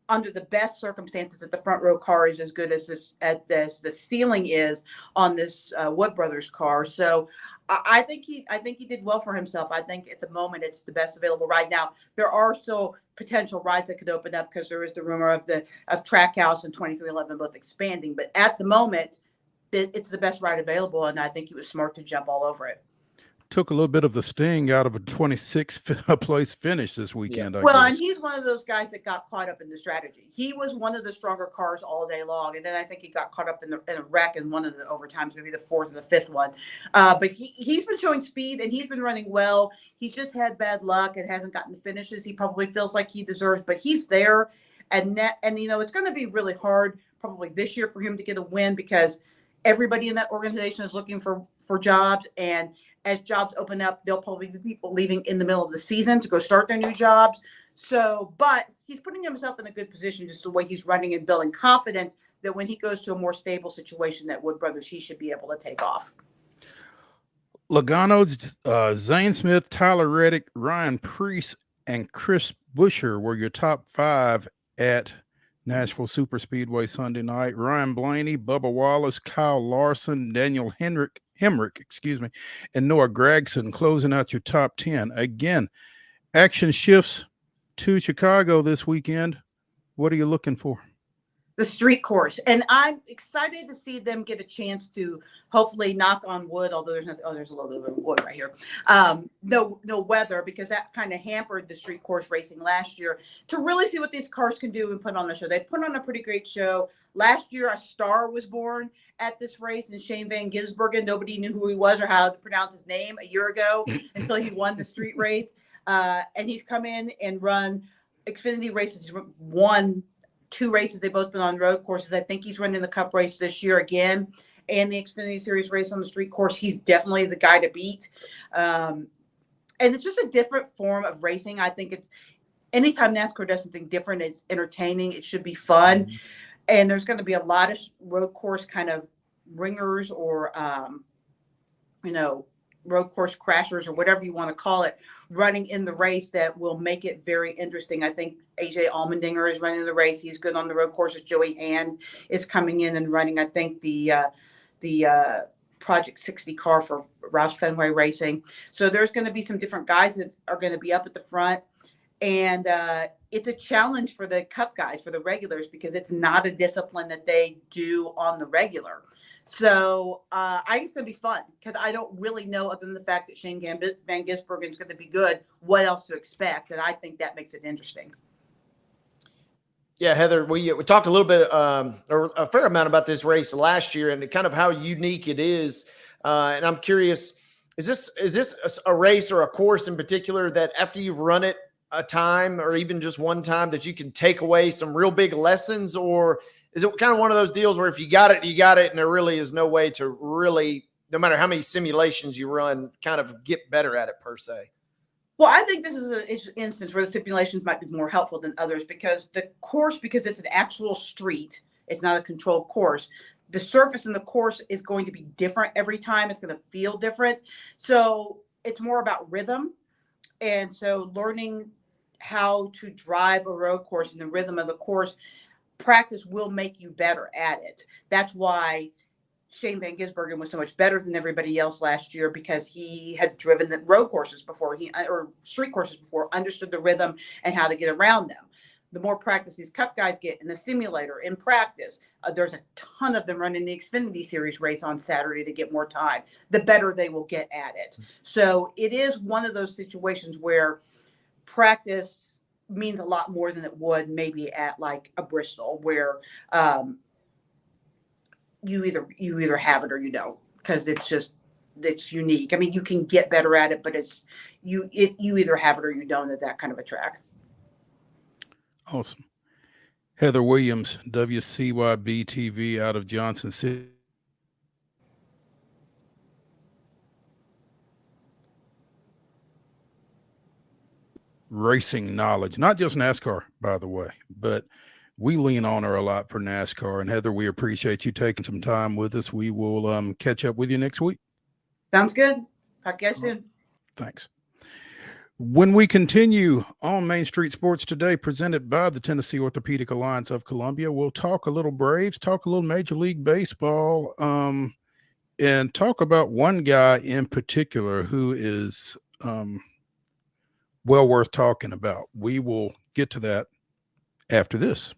under the best circumstances, that the Front Row car is as good as the ceiling is on this Wood Brothers car. So I think he did well for himself. I think at the moment it's the best available ride. Now there are still potential rides that could open up, because there is the rumor of Trackhouse and 2311 both expanding. But at the moment, it's the best ride available, and I think he was smart to jump all over it. took a little bit of the sting out of a 26th place finish this weekend. I Well, guess. and he's one of those guys that got caught up in the strategy. He was one of the stronger cars all day long, and then I think he got caught up in a wreck in one of the overtimes, maybe the fourth or the fifth one. But he's been showing speed, and he's been running well. He's just had bad luck and hasn't gotten the finishes he probably feels like he deserves, but he's there. And it's going to be really hard probably this year for him to get a win because everybody in that organization is looking for jobs, and as jobs open up, there'll probably be people leaving in the middle of the season to go start their new jobs. So, but he's putting himself in a good position just the way he's running and building, confident that when he goes to a more stable situation at Wood Brothers, he should be able to take off. Logano, Zane Smith, Tyler Reddick, Ryan Preece, and Chris Buescher were your top 5 at Nashville Superspeedway Sunday night. Ryan Blaney, Bubba Wallace, Kyle Larson, Daniel Hemrick, and Noah Gregson closing out your top 10. Again, action shifts to Chicago this weekend. What are you looking for? The street course. And I'm excited to see them get a chance to hopefully knock on wood, although there's a little bit of wood right here. No weather, because that kind of hampered the street course racing last year, to really see what these cars can do and put on a show. They put on a pretty great show. Last year, a star was born at this race, and Shane Van Gisbergen. Nobody knew who he was or how to pronounce his name a year ago until he won the street race. And he's come in and run Xfinity races. He's won 2 races. They've both been on road courses. I think he's running the Cup race this year again, and the Xfinity Series race on the street course. He's definitely the guy to beat. And it's just a different form of racing. I think it's anytime NASCAR does something different, it's entertaining. It should be fun. Mm-hmm. And there's going to be a lot of road course kind of ringers or, road course crashers or whatever you want to call it, running in the race that will make it very interesting. I think AJ Allmendinger is running the race. He's good on the road courses. Joey Hand is coming in and running, I think, the Project 60 car for Roush Fenway Racing. So there's going to be some different guys that are going to be up at the front. And it's a challenge for the Cup guys, for the regulars, because it's not a discipline that they do on the regular. So I think it's going to be fun because I don't really know, other than the fact that Shane Van Gisbergen is going to be good, what else to expect. And I think that makes it interesting. Yeah, Heather, we talked a little bit or a fair amount about this race last year and kind of how unique it is. And I'm curious, is this a race or a course in particular that after you've run it a time or even just one time that you can take away some real big lessons, or is it kind of one of those deals where if you got it, you got it, and there really is no way to really, no matter how many simulations you run, kind of get better at it per se? Well, I think this is an instance where the simulations might be more helpful than others because the course, because it's an actual street, it's not a controlled course. The surface in the course is going to be different every time. It's going to feel different. So it's more about rhythm. And so learning how to drive a road course and the rhythm of the course, practice will make you better at it. That's why Shane Van Gisbergen was so much better than everybody else last year, because he had driven the road courses before, or street courses before, understood the rhythm and how to get around them. The more practice these Cup guys get in the simulator, in practice, there's a ton of them running the Xfinity Series race on Saturday to get more time, the better they will get at it. So it is one of those situations where practice means a lot more than it would maybe at like a Bristol, where you either have it or you don't, because it's unique. I mean, you can get better at it, but you either have it or you don't at that kind of a track. Awesome. Heather Williams, WCYB TV out of Johnson City. Racing knowledge, not just NASCAR, by the way, but we lean on her a lot for NASCAR. And Heather, we appreciate you taking some time with us. We will catch up with you next week. Sounds good. Talk to you soon. Thanks. When we continue on Main Street Sports Today, presented by the Tennessee Orthopedic Alliance of Columbia, we'll talk a little Braves, talk a little Major League Baseball, and talk about one guy in particular who is well worth talking about. We will get to that after this.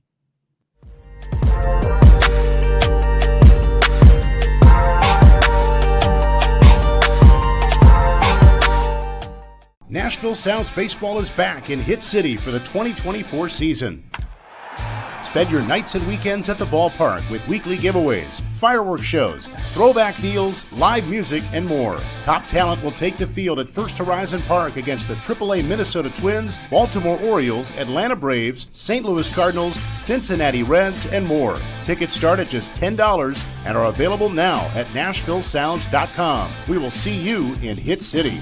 Nashville Sounds Baseball is back in Hit City for the 2024 season. Spend your nights and weekends at the ballpark with weekly giveaways, fireworks shows, throwback deals, live music, and more. Top talent will take the field at First Horizon Park against the AAA Minnesota Twins, Baltimore Orioles, Atlanta Braves, St. Louis Cardinals, Cincinnati Reds, and more. Tickets start at just $10 and are available now at NashvilleSounds.com. We will see you in Hit City.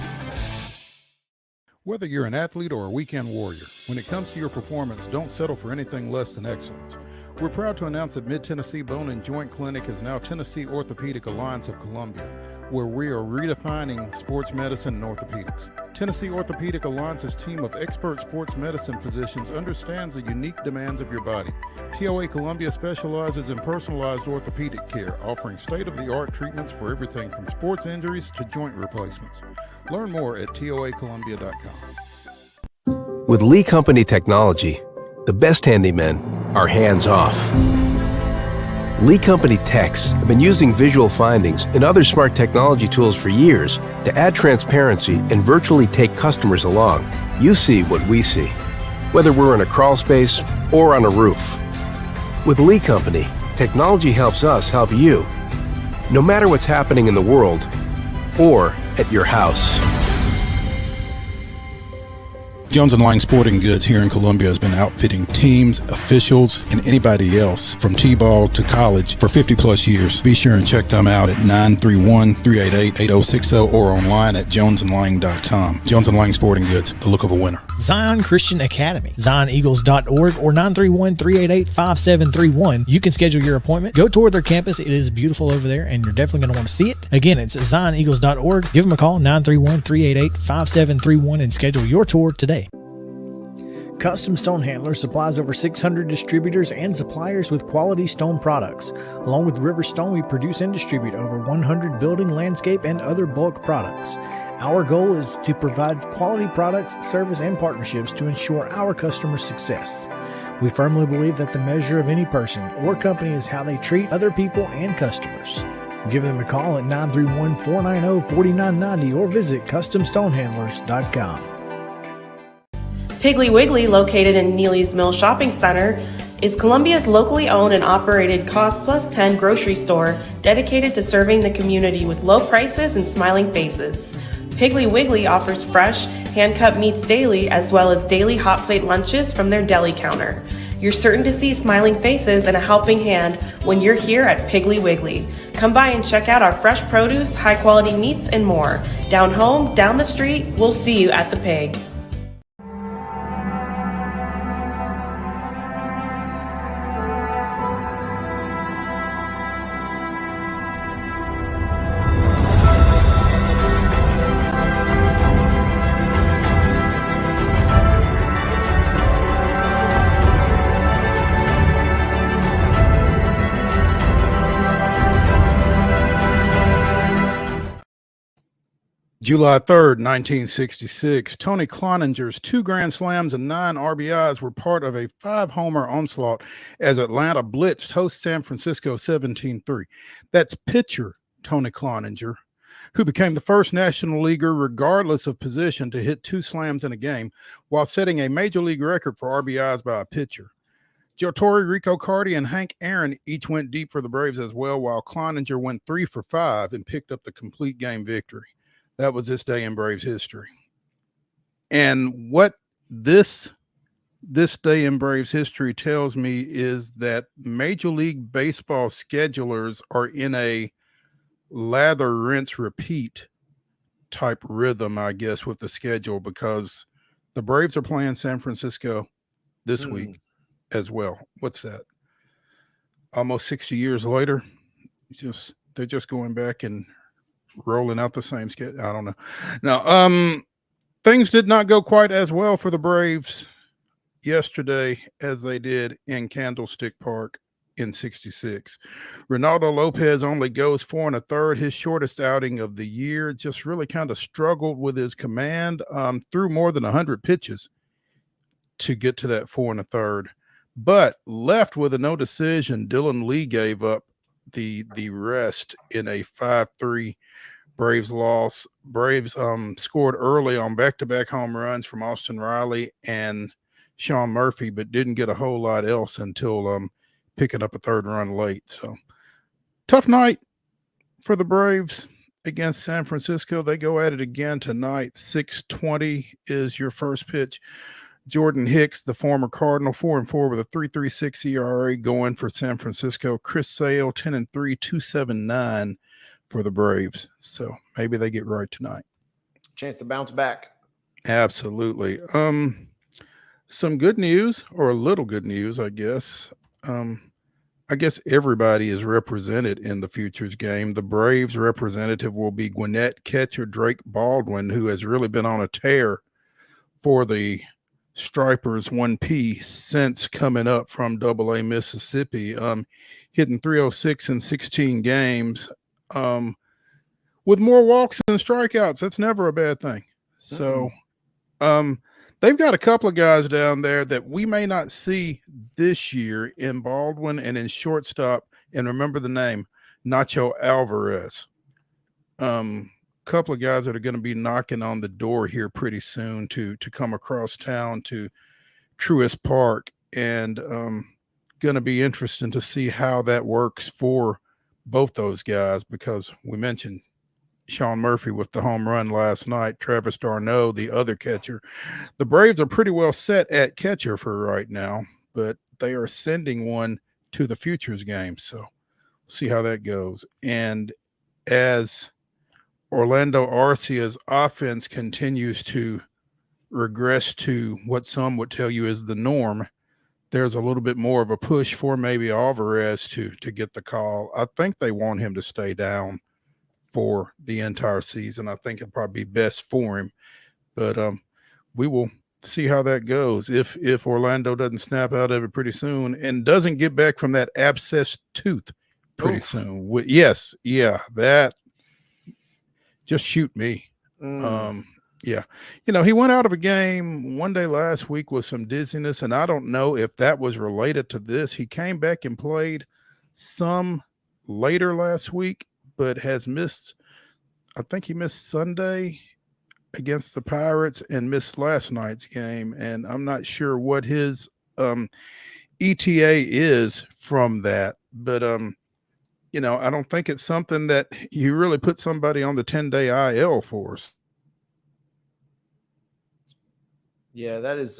Whether you're an athlete or a weekend warrior, when it comes to your performance, don't settle for anything less than excellence. We're proud to announce that Mid-Tennessee Bone and Joint Clinic is now Tennessee Orthopedic Alliance of Columbia, where we are redefining sports medicine and orthopedics. Tennessee Orthopedic Alliance's team of expert sports medicine physicians understands the unique demands of your body. TOA Columbia specializes in personalized orthopedic care, offering state-of-the-art treatments for everything from sports injuries to joint replacements. Learn more at toacolumbia.com. With Lee Company technology, the best handymen are hands-off. Lee Company techs have been using visual findings and other smart technology tools for years to add transparency and virtually take customers along. You see what we see, whether we're in a crawl space or on a roof. With Lee Company, technology helps us help you, no matter what's happening in the world or at your house. Jones & Lang Sporting Goods here in Columbia has been outfitting teams, officials, and anybody else from T-ball to college for 50 plus years. Be sure and check them out at 931-388-8060 or online at jonesandlang.com. Jones & Lang Sporting Goods, the look of a winner. Zion Christian Academy, zioneagles.org or 931-388-5731. You can schedule your appointment. Go tour their campus. It is beautiful over there, and you're definitely going to want to see it. Again, it's zioneagles.org. Give them a call, 931-388-5731, and schedule your tour today. Custom Stone Handler supplies over 600 distributors and suppliers with quality stone products. Along with River Stone, we produce and distribute over 100 building, landscape, and other bulk products. Our goal is to provide quality products, service, and partnerships to ensure our customers' success. We firmly believe that the measure of any person or company is how they treat other people and customers. Give them a call at 931-490-4990 or visit CustomStonehandlers.com. Piggly Wiggly, located in Neely's Mill Shopping Center, is Columbia's locally owned and operated Cost Plus 10 grocery store dedicated to serving the community with low prices and smiling faces. Piggly Wiggly offers fresh, hand-cut meats daily as well as daily hot plate lunches from their deli counter. You're certain to see smiling faces and a helping hand when you're here at Piggly Wiggly. Come by and check out our fresh produce, high-quality meats, and more. Down home, down the street, we'll see you at the Pig. July 3rd, 1966, Tony Cloninger's 2 grand slams and 9 RBIs were part of a 5-homer onslaught as Atlanta blitzed host San Francisco 17-3. That's pitcher Tony Cloninger, who became the first National Leaguer, regardless of position, to hit 2 slams in a game, while setting a major league record for RBIs by a pitcher. Joe Torre, Rico Carty, and Hank Aaron each went deep for the Braves as well, while Cloninger went 3 for 5 and picked up the complete game victory. That was this day in Braves history. And what this day in Braves history tells me is that Major League Baseball schedulers are in a lather, rinse, repeat type rhythm, I guess, with the schedule, because the Braves are playing San Francisco this week as well. What's that? Almost 60 years later, they're just going back and rolling out the same schedule. I don't know. Now, things did not go quite as well for the Braves yesterday as they did in Candlestick Park in 66. Ronaldo Lopez only goes 4 1/3, his shortest outing of the year. Just really kind of struggled with his command, threw more than 100 pitches to get to that 4 1/3, but left with a no decision. Dylan Lee gave up the rest in a 5-3 Braves loss. Braves scored early on back-to-back home runs from Austin Riley and Sean Murphy, but didn't get a whole lot else until picking up a third run late. So tough night for the Braves against San Francisco. They go at it again tonight. 6:20 is your first pitch. Jordan Hicks, the former Cardinal, 4-4 with a 3.36 ERA, going for San Francisco. Chris Sale, 10-3, 2.79 for the Braves. So maybe they get right tonight. Chance to bounce back. Absolutely. Some good news, or a little good news, I guess. I guess everybody is represented in the futures game. The Braves representative will be Gwinnett catcher Drake Baldwin, who has really been on a tear for the Stripers 1P since coming up from AA Mississippi, hitting 306 in 16 games, with more walks than strikeouts. That's never a bad thing. So they've got a couple of guys down there that we may not see this year in Baldwin and in shortstop. And remember the name, Nacho Alvarez. Couple of guys that are going to be knocking on the door here pretty soon to come across town to Truist Park, and going to be interesting to see how that works for both those guys, because we mentioned Sean Murphy with the home run last night, Travis d'Arnaud, the other catcher. The Braves are pretty well set at catcher for right now, but they are sending one to the futures game, so see how that goes. And as Orlando Arcia's offense continues to regress to what some would tell you is the norm, there's a little bit more of a push for maybe Alvarez to get the call. I think they want him to stay down for the entire season. I think it'd probably be best for him, but we will see how that goes. If Orlando doesn't snap out of it pretty soon and doesn't get back from that abscessed tooth pretty soon. Yes, yeah, that just shoot me. Yeah. You know, he went out of a game one day last week with some dizziness, and I don't know if that was related to this. He came back and played some later last week, but has missed, I think he missed Sunday against the Pirates and missed last night's game. And I'm not sure what his ETA is from that, but you know, I don't think it's something that you really put somebody on the 10-day IL for. Yeah, that is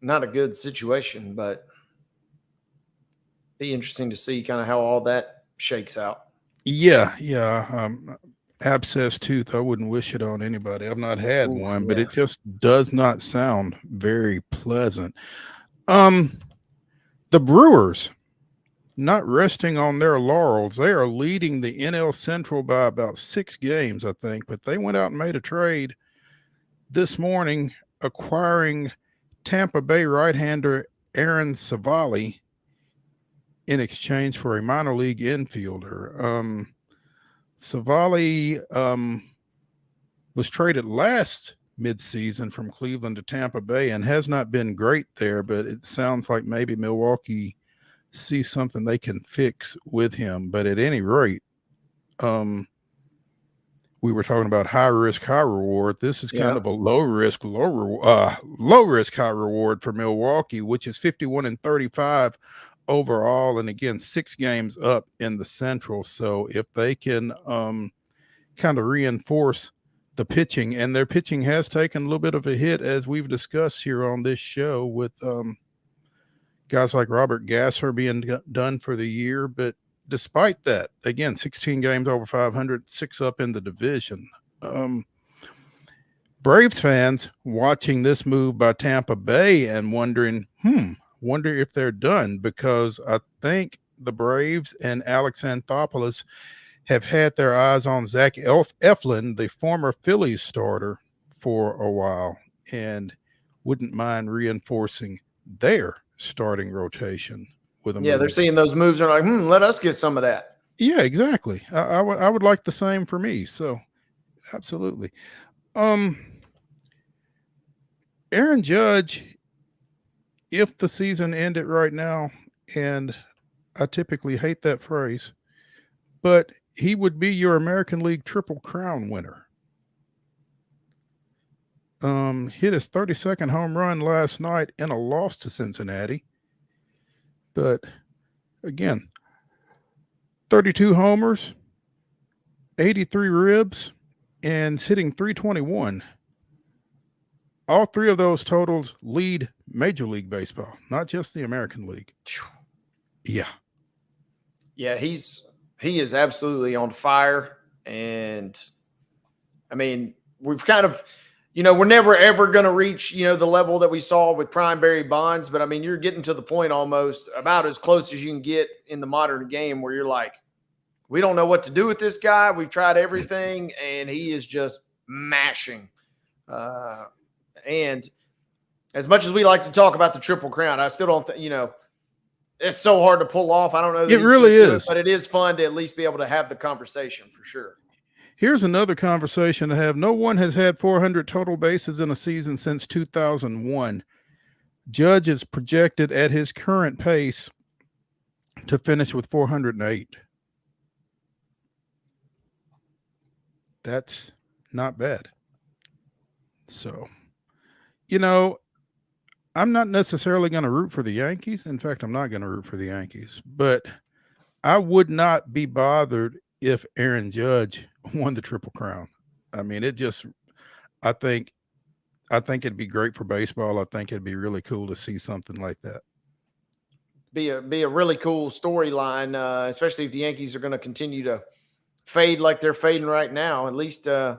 not a good situation, but be interesting to see kind of how all that shakes out. Yeah. Abscess tooth, I wouldn't wish it on anybody. I've not had one, but it just does not sound very pleasant. The Brewers, not resting on their laurels. They are leading the NL Central by about 6 games, I think, but they went out and made a trade this morning, acquiring Tampa Bay right-hander Aaron Savali in exchange for a minor league infielder. Savali was traded last midseason from Cleveland to Tampa Bay and has not been great there, but it sounds like maybe Milwaukee see something they can fix with him. But at any rate, we were talking about high risk, high reward. This is kind of a low risk, low risk, high reward for Milwaukee, which is 51-35 overall, and again 6 games up in the Central. So if they can kind of reinforce the pitching, and their pitching has taken a little bit of a hit, as we've discussed here on this show, with guys like Robert Gasser being done for the year. But despite that, again, 16 games over 500, 6 up in the division. Braves fans watching this move by Tampa Bay and wondering, wonder if they're done, because I think the Braves and Alex Anthopoulos have had their eyes on Zach Eflin, the former Phillies starter, for a while, and wouldn't mind reinforcing their starting rotation with a move. They're seeing those moves. They're like, let us get some of that. Yeah, exactly. I would like the same for me. So absolutely. Aaron Judge, if the season ended right now, and I typically hate that phrase, but he would be your American League Triple Crown winner. Hit his 32nd home run last night in a loss to Cincinnati. But again, 32 homers, 83 ribs, and hitting .321. All three of those totals lead Major League Baseball, not just the American League. Yeah. Yeah, he is absolutely on fire. And I mean, we've kind of, we're never ever going to reach, the level that we saw with Prime Barry Bonds. But I mean, you're getting to the point almost about as close as you can get in the modern game where you're like, we don't know what to do with this guy. We've tried everything, and he is just mashing. And as much as we like to talk about the Triple Crown, I still don't think, it's so hard to pull off. I don't know. It really is. But it is fun to at least be able to have the conversation for sure. Here's another conversation to have. No one has had 400 total bases in a season since 2001. Judge is projected at his current pace to finish with 408. That's not bad. So, I'm not necessarily going to root for the Yankees. In fact, I'm not going to root for the Yankees, but I would not be bothered if Aaron Judge won the Triple Crown. I mean, I think it'd be great for baseball. I think it'd be really cool to see something like that. Be a really cool storyline, especially if the Yankees are going to continue to fade like they're fading right now. At least give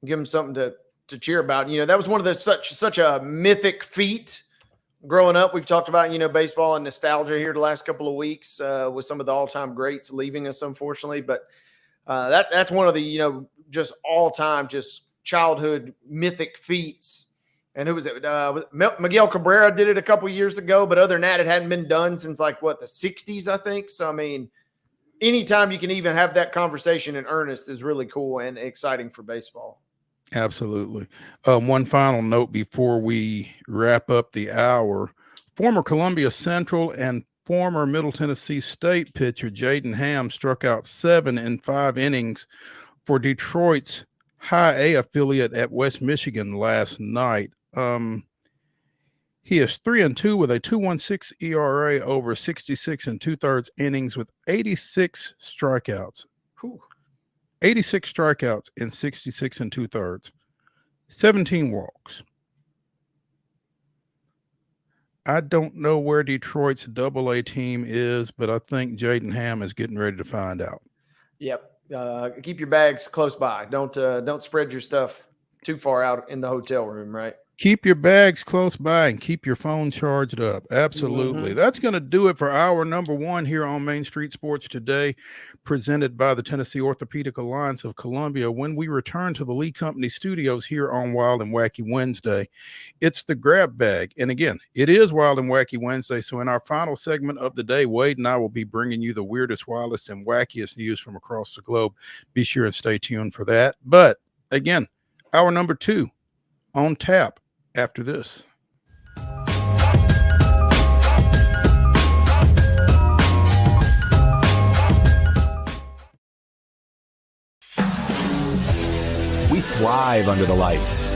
them something to cheer about. That was one of the such a mythic feat growing up. We've talked about, baseball and nostalgia here the last couple of weeks with some of the all-time greats leaving us, unfortunately. But that's one of the, just all-time, just childhood mythic feats. And who was it? Miguel Cabrera did it a couple years ago, but other than that, it hadn't been done since the 60s, I think. So, I mean, anytime you can even have that conversation in earnest is really cool and exciting for baseball. Absolutely. One final note before we wrap up the hour. Former Columbia Central and former Middle Tennessee State pitcher Jaden Ham struck out 7 in 5 innings for Detroit's High A affiliate at West Michigan last night. He is 3-2 with a 2.16 ERA over 66 2/3 innings with 86 strikeouts. Whew. 86 strikeouts in 66 2/3, 17 walks. I don't know where Detroit's AA team is, but I think Jaden Ham is getting ready to find out. Yep. Keep your bags close by. Don't spread your stuff too far out in the hotel room, right? Keep your bags close by and keep your phone charged up. Absolutely. Mm-hmm. That's going to do it for hour number 1 here on Main Street Sports Today, presented by the Tennessee Orthopedic Alliance of Columbia. When we return to the Lee Company studios here on Wild and Wacky Wednesday, it's the grab bag. And again, it is Wild and Wacky Wednesday. So in our final segment of the day, Wade and I will be bringing you the weirdest, wildest, and wackiest news from across the globe. Be sure and stay tuned for that. But again, hour number 2 on tap after this. We thrive under the lights.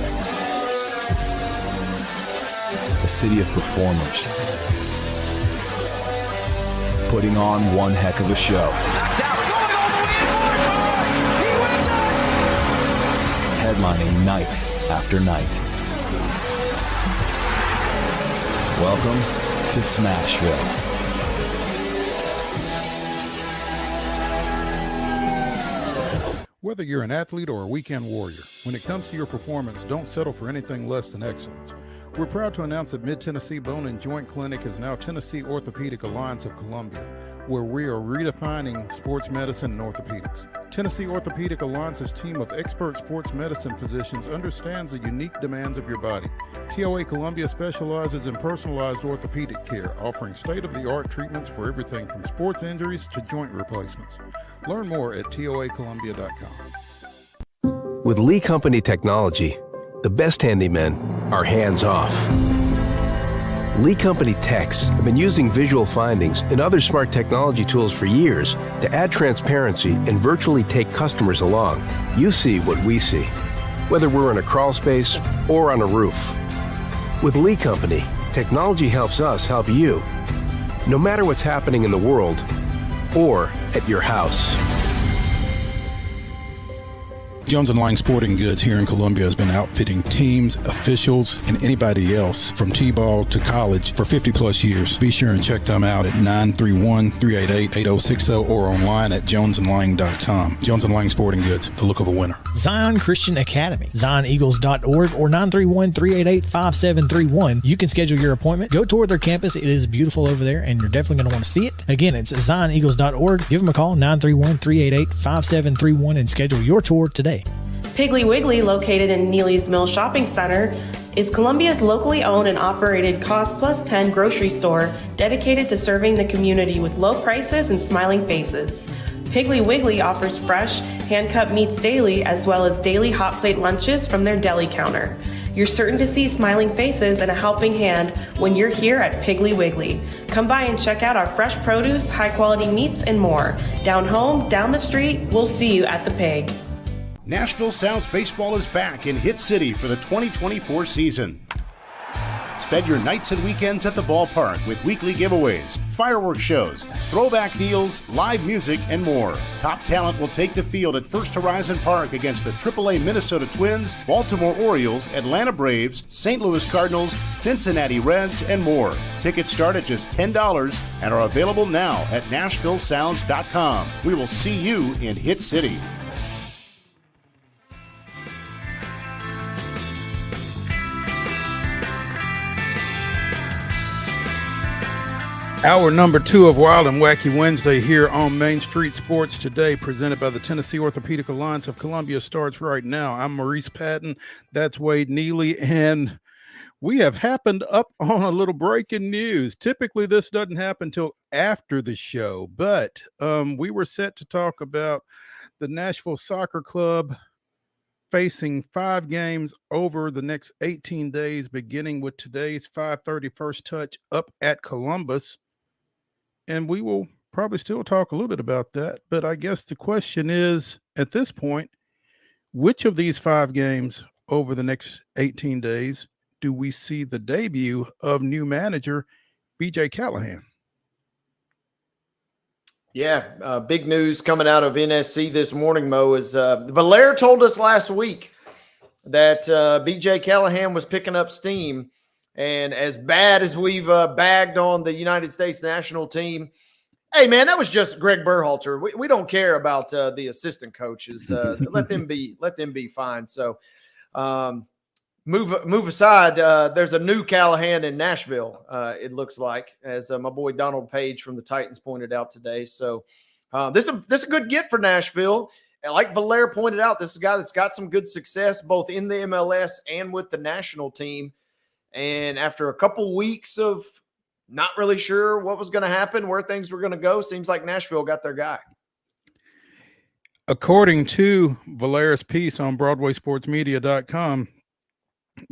A city of performers. Putting on one heck of a show. Headlining night after night. Welcome to Smashville. Whether you're an athlete or a weekend warrior, when it comes to your performance, don't settle for anything less than excellence. We're proud to announce that Mid-Tennessee Bone and Joint Clinic is now Tennessee Orthopedic Alliance of Columbia, where we are redefining sports medicine and orthopedics. Tennessee Orthopedic Alliance's team of expert sports medicine physicians understands the unique demands of your body. TOA Columbia specializes in personalized orthopedic care, offering state-of-the-art treatments for everything from sports injuries to joint replacements. Learn more at toacolumbia.com. With Lee Company technology, the best handymen are hands-off. Lee Company techs have been using visual findings and other smart technology tools for years to add transparency and virtually take customers along. You see what we see, whether we're in a crawl space or on a roof. With Lee Company, technology helps us help you, no matter what's happening in the world or at your house. Jones & Lang Sporting Goods here in Columbia has been outfitting teams, officials, and anybody else from T-ball to college for 50 plus years. Be sure and check them out at 931-388-8060 or online at jonesandlang.com. Jones & Lang Sporting Goods, the look of a winner. Zion Christian Academy, zioneagles.org or 931-388-5731. You can schedule your appointment. Go tour their campus. It is beautiful over there, and you're definitely going to want to see it. Again, it's zioneagles.org. Give them a call, 931-388-5731, and schedule your tour today. Piggly Wiggly, located in Neely's Mill Shopping Center, is Columbia's locally owned and operated Cost Plus 10 grocery store dedicated to serving the community with low prices and smiling faces. Piggly Wiggly offers fresh, hand-cut meats daily as well as daily hot plate lunches from their deli counter. You're certain to see smiling faces and a helping hand when you're here at Piggly Wiggly. Come by and check out our fresh produce, high-quality meats, and more. Down home, down the street, we'll see you at the Pig. Nashville Sounds Baseball is back in Hit City for the 2024 season. Spend your nights and weekends at the ballpark with weekly giveaways, fireworks shows, throwback deals, live music, and more. Top talent will take the field at First Horizon Park against the AAA Minnesota Twins, Baltimore Orioles, Atlanta Braves, St. Louis Cardinals, Cincinnati Reds, and more. Tickets start at just $10 and are available now at NashvilleSounds.com. We will see you in Hit City. Hour number 2 of Wild and Wacky Wednesday here on Main Street Sports Today, presented by the Tennessee Orthopedic Alliance of Columbia, starts right now. I'm Maurice Patton. That's Wade Neely, and we have happened up on a little breaking news. Typically, this doesn't happen until after the show, but we were set to talk about the Nashville Soccer Club facing 5 games over the next 18 days, beginning with today's 5:30 first touch up at Columbus. And we will probably still talk a little bit about that. But I guess the question is, at this point, which of these 5 games over the next 18 days do we see the debut of new manager BJ Callahan? Yeah, big news coming out of NSC this morning, Mo, is Valère told us last week that BJ Callahan was picking up steam. And as bad as we've bagged on the United States national team, hey, man, that was just Greg Berhalter. We don't care about the assistant coaches. Let them be fine. So move aside. There's a new Callahan in Nashville, it looks like, as my boy Donald Page from the Titans pointed out today. So this is a good get for Nashville. And like Valère pointed out, this is a guy that's got some good success both in the MLS and with the national team. And after a couple weeks of not really sure what was going to happen, where things were going to go, seems like Nashville got their guy. According to Valère's piece on BroadwaySportsMedia.com,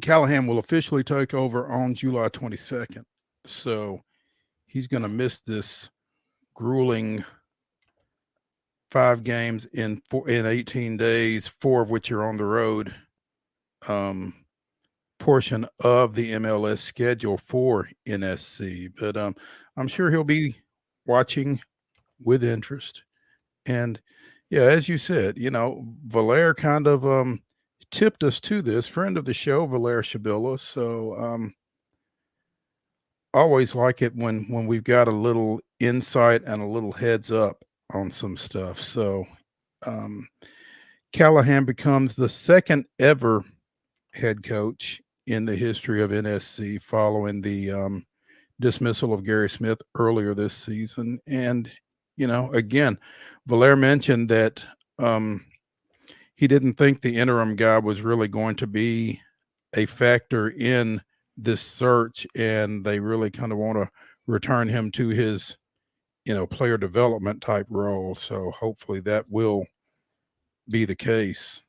Callahan will officially take over on July 22nd. So he's going to miss this grueling 5 games in 18 days, 4 of which are on the road. Portion of the MLS schedule for NSC, but I'm sure he'll be watching with interest. And yeah, as you said, Valère kind of tipped us to this, friend of the show, Valère Shabilla. So always like it when we've got a little insight and a little heads up on some stuff. So Callahan becomes the second ever head coach in the history of NSC following the dismissal of Gary Smith earlier this season. And, again, Valère mentioned that he didn't think the interim guy was really going to be a factor in this search, and they really kind of want to return him to his, player development type role. So hopefully that will be the case.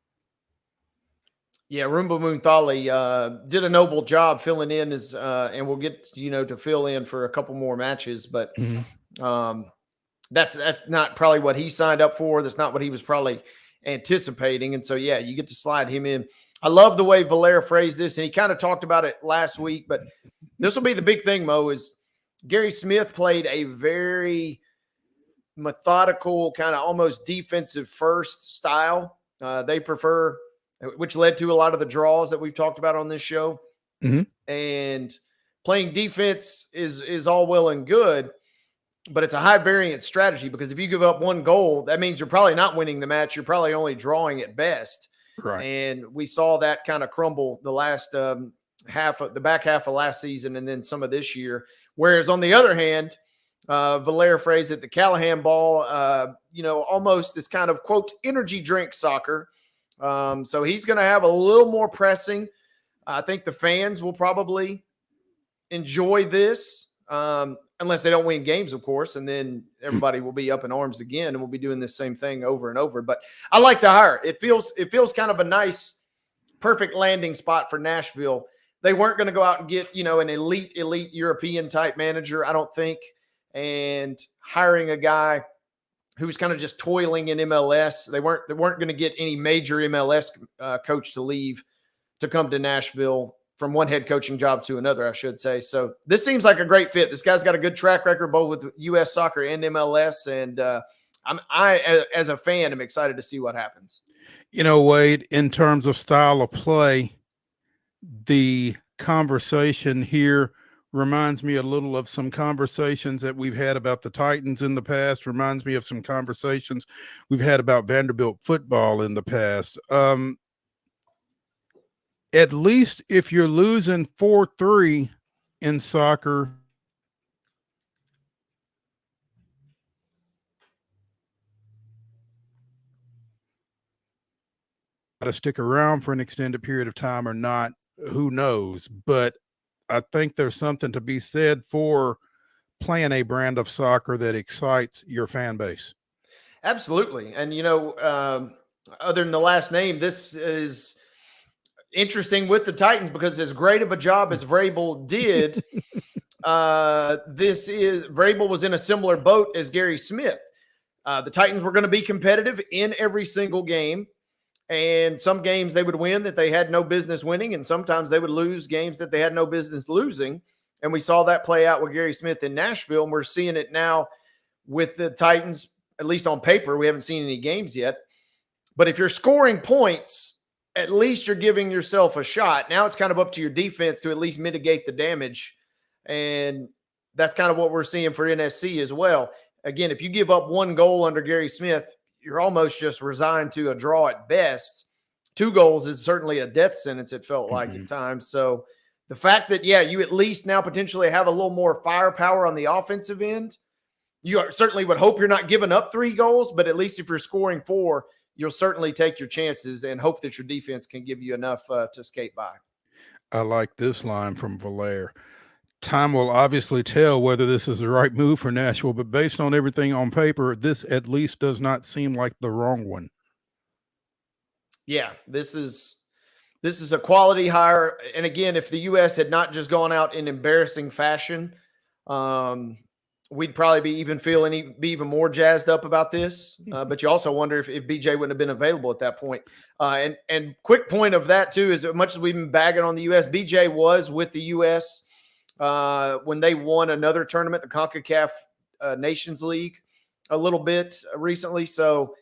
Yeah, Roomba Moonthali did a noble job filling in as, and we'll get to fill in for a couple more matches, but Mhm. that's not probably what he signed up for. That's not what he was probably anticipating, and so yeah, you get to slide him in. I love the way Valera phrased this, and he kind of talked about it last week, but this will be the big thing, Mo, is Gary Smith played a very methodical, kind of almost defensive first style. They prefer, which led to a lot of the draws that we've talked about on this show. Mhm. And playing defense is all well and good, but it's a high variance strategy, because if you give up one goal, that means you're probably not winning the match. You're probably only drawing at best. Right. And we saw that kind of crumble the last the back half of last season, and then some of this year. Whereas on the other hand, Valera phrased it, the Callahan ball, almost this kind of, quote, energy drink soccer. So he's going to have a little more pressing. I think the fans will probably enjoy this, unless they don't win games, of course, and then everybody will be up in arms again, and we'll be doing this same thing over and over. But I like the hire. It feels kind of a nice, perfect landing spot for Nashville. They weren't going to go out and get, an elite European type manager, I don't think, and hiring a guy who's kind of just toiling in MLS. They weren't going to get any major MLS coach to leave to come to Nashville from one head coaching job to another, I should say. So this seems like a great fit. This guy's got a good track record both with U.S. soccer and MLS, and I, as a fan, am excited to see what happens. Wade, in terms of style of play, the conversation here reminds me a little of some conversations that we've had about the Titans in the past, reminds me of some conversations we've had about Vanderbilt football in the past. At least if you're losing 4-3 in soccer, to stick around for an extended period of time or not, who knows? But I think there's something to be said for playing a brand of soccer that excites your fan base. Absolutely. And, other than the last name, this is interesting with the Titans, because as great of a job as Vrabel did, Vrabel was in a similar boat as Gary Smith. The Titans were going to be competitive in every single game. And some games they would win that they had no business winning, and sometimes they would lose games that they had no business losing. And we saw that play out with Gary Smith in Nashville, and we're seeing it now with the Titans, at least on paper. We haven't seen any games yet. But if you're scoring points, at least you're giving yourself a shot. Now it's kind of up to your defense to at least mitigate the damage. And that's kind of what we're seeing for NSC as well. Again, if you give up one goal under Gary Smith, you're almost just resigned to a draw at best. 2 goals is certainly a death sentence, it felt like at times. So the fact that, you at least now potentially have a little more firepower on the offensive end, you certainly would hope you're not giving up 3 goals, but at least if you're scoring 4, you'll certainly take your chances and hope that your defense can give you enough to skate by. I like this line from Valera. Time will obviously tell whether this is the right move for Nashville, but based on everything on paper, this at least does not seem like the wrong one. Yeah, this is a quality hire. And again, if the U.S. had not just gone out in embarrassing fashion, we'd probably be even more jazzed up about this. But you also wonder if BJ wouldn't have been available at that point. And quick point of that too is, as much as we've been bagging on the U.S., BJ was with the U.S. When they won another tournament, the CONCACAF Nations League, a little bit recently. So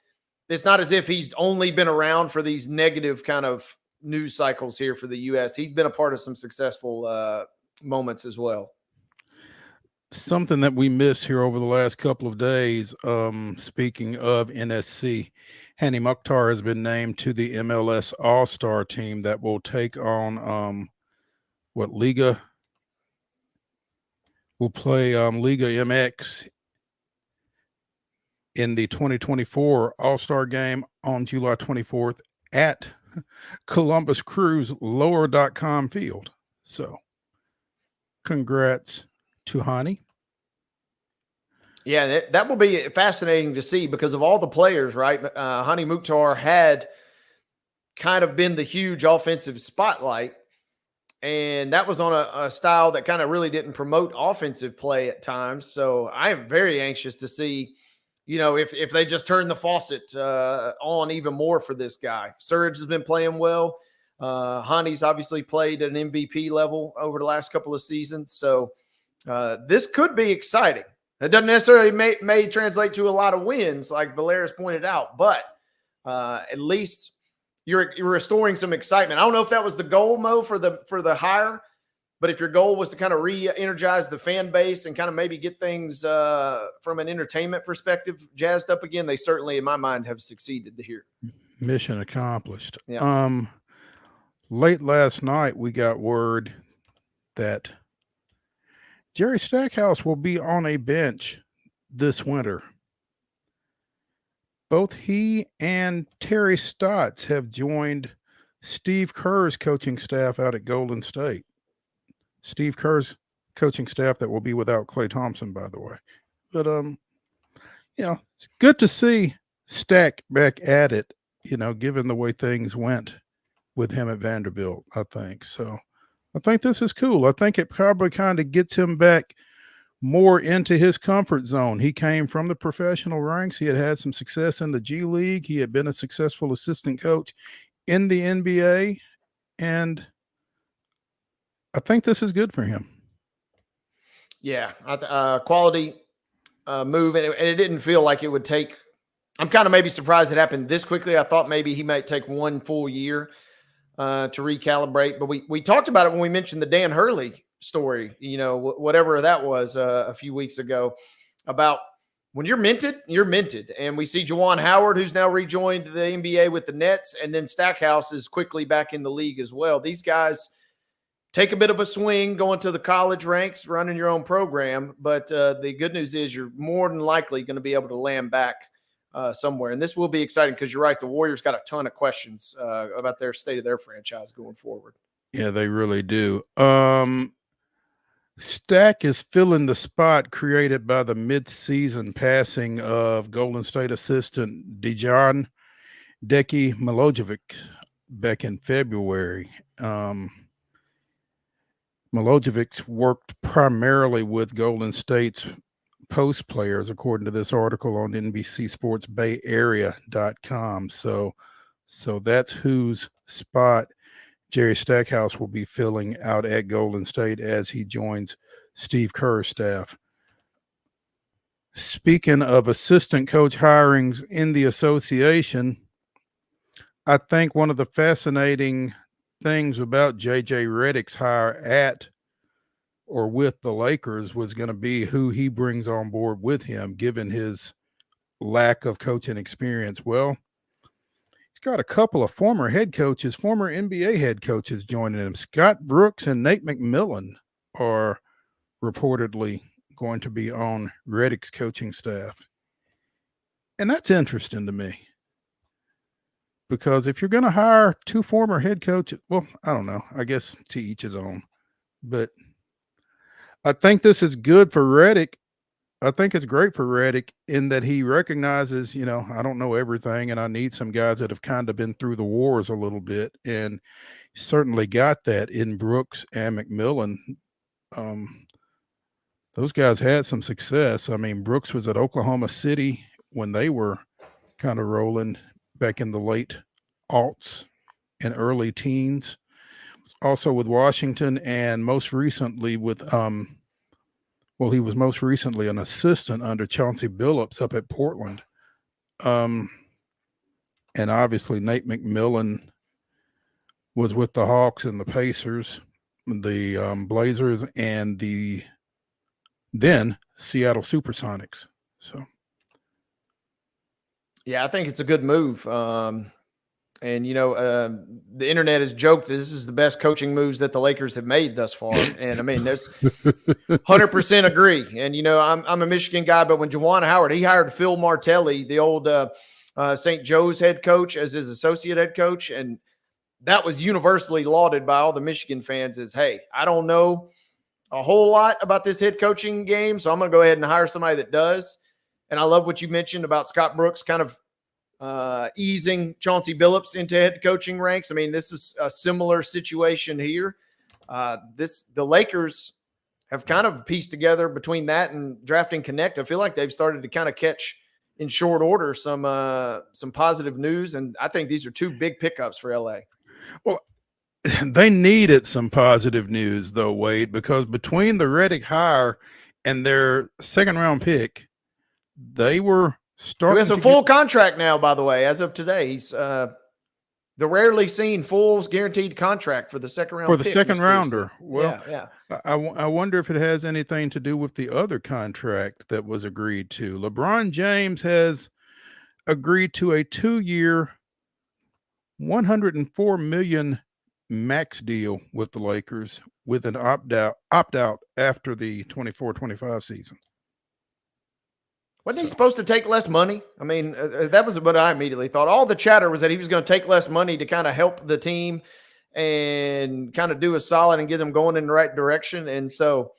it's not as if he's only been around for these negative kind of news cycles here for the U.S. He's been a part of some successful moments as well. Something that we missed here over the last couple of days, speaking of NSC, Hani Mukhtar has been named to the MLS All-Star team that will take on Liga – will play Liga MX in the 2024 All-Star Game on July 24th at Columbus Crew's Lower.com field. So congrats to Hani. Yeah, that will be fascinating to see, because of all the players, right? Hani Mukhtar had kind of been the huge offensive spotlight. And that was on a style that kind of really didn't promote offensive play at times. So I am very anxious to see, if they just turn the faucet on even more for this guy. Surge has been playing well. Honey's obviously played at an MVP level over the last couple of seasons. So this could be exciting. It doesn't necessarily may translate to a lot of wins, like Valeris pointed out, but at least you're restoring some excitement. I don't know if that was the goal, Mo, for the hire, but if your goal was to kind of re-energize the fan base and kind of maybe get things from an entertainment perspective jazzed up again, they certainly, in my mind, have succeeded here. Mission accomplished. Yeah. Late last night, we got word that Jerry Stackhouse will be on a bench this winter. Both he and Terry Stotts have joined Steve Kerr's coaching staff out at Golden State. Steve Kerr's coaching staff that will be without Klay Thompson, by the way. But, it's good to see Stack back at it, given the way things went with him at Vanderbilt, I think. So I think this is cool. I think it probably kind of gets him back more into his comfort zone. He came from the professional ranks. He had some success in the G League. He had been a successful assistant coach in the NBA. And I think this is good for him. Yeah. Quality move. And it didn't feel like it would take – I'm kind of maybe surprised it happened this quickly. I thought maybe he might take 1 full year to recalibrate. But we talked about it when we mentioned the Dan Hurley story, whatever that was a few weeks ago, about when you're minted, you're minted. And we see Juwan Howard, who's now rejoined the NBA with the Nets, and then Stackhouse is quickly back in the league as well. These guys take a bit of a swing going to the college ranks, running your own program. But the good news is you're more than likely going to be able to land back somewhere. And this will be exciting because you're right. The Warriors got a ton of questions about their state of their franchise going forward. Yeah, they really do. Stack is filling the spot created by the mid-season passing of Golden State assistant Dejan Deki Milojevic back in February. Milojevic worked primarily with Golden State's post players, according to this article on NBCSportsBayArea.com. So that's whose spot Jerry Stackhouse will be filling out at Golden State as he joins Steve Kerr's staff. Speaking of assistant coach hirings in the association, I think one of the fascinating things about J.J. Redick's hire at or with the Lakers was going to be who he brings on board with him, given his lack of coaching experience. Well, he's got a couple of former NBA head coaches joining him. Scott Brooks and Nate McMillan are reportedly going to be on Redick's coaching staff. And that's interesting to me. Because if you're going to hire 2 former head coaches, well, I don't know. I guess to each his own. But I think this is good for Redick. I think it's great for Redick in that he recognizes, I don't know everything and I need some guys that have kind of been through the wars a little bit. And certainly got that in Brooks and McMillan. Those guys had some success. I mean, Brooks was at Oklahoma City when they were kind of rolling back in the late aughts and early teens. Also with Washington and most recently with he was most recently an assistant under Chauncey Billups up at Portland. And obviously Nate McMillan was with the Hawks and the Pacers, the Blazers, and the then Seattle Supersonics. So, yeah, I think it's a good move. And, the internet has joked that this is the best coaching moves that the Lakers have made thus far. And, I mean, there's 100% agree. And, I'm a Michigan guy, but when Juwan Howard, he hired Phil Martelli, the old St. Joe's head coach, as his associate head coach. And that was universally lauded by all the Michigan fans as, hey, I don't know a whole lot about this head coaching game, so I'm going to go ahead and hire somebody that does. And I love what you mentioned about Scott Brooks kind of easing Chauncey Billups into head coaching ranks. I mean, this is a similar situation here. The Lakers have kind of pieced together between that and drafting Connect. I feel like they've started to kind of catch in short order some positive news, and I think these are two big pickups for LA. Well, they needed some positive news though, Wade, because between the Redick hire and their second-round pick, they were starting. He has a full contract now, by the way, as of today. He's the rarely seen full guaranteed contract for the second round. For the second rounder. Well, yeah. I wonder if it has anything to do with the other contract that was agreed to. LeBron James has agreed to a 2-year, $104 million max deal with the Lakers with an opt out after the 24-25 season. Wasn't he supposed to take less money? I mean, that was what I immediately thought. All the chatter was that he was going to take less money to kind of help the team and kind of do a solid and get them going in the right direction. And so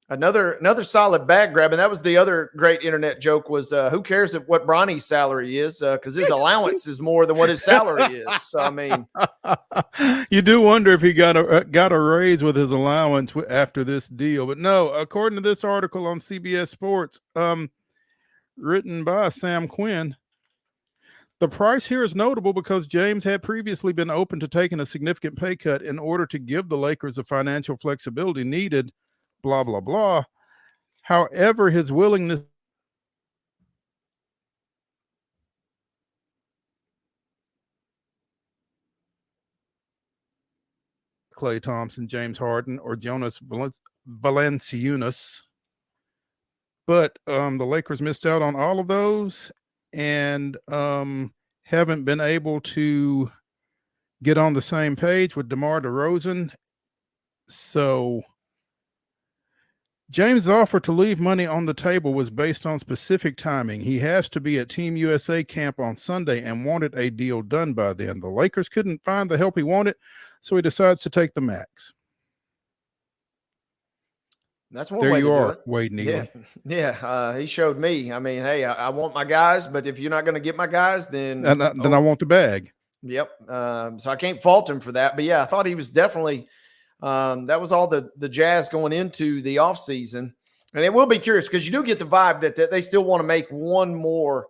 another solid bag grab. And that was the other great internet joke was who cares what Bronny's salary is because his allowance is more than what his salary is. So, I mean. You do wonder if he got a raise with his allowance after this deal. But no, according to this article on CBS Sports, written by Sam Quinn, the price here is notable because James had previously been open to taking a significant pay cut in order to give the Lakers the financial flexibility needed, blah, blah, blah. However, his willingness Klay Thompson, James Harden, or Jonas Valanciunas. But the Lakers missed out on all of those and haven't been able to get on the same page with DeMar DeRozan. So James' offer to leave money on the table was based on specific timing. He has to be at Team USA camp on Sunday and wanted a deal done by then. The Lakers couldn't find the help he wanted, so he decides to take the max. That's one there way you to are, do it. Wade Neely. Yeah. He showed me. I mean, hey, I want my guys, but if you're not going to get my guys, then I want the bag. Yep. So I can't fault him for that. But yeah, I thought he was definitely. That was all the Jazz going into the offseason. And it will be curious because you do get the vibe that they still want to make one more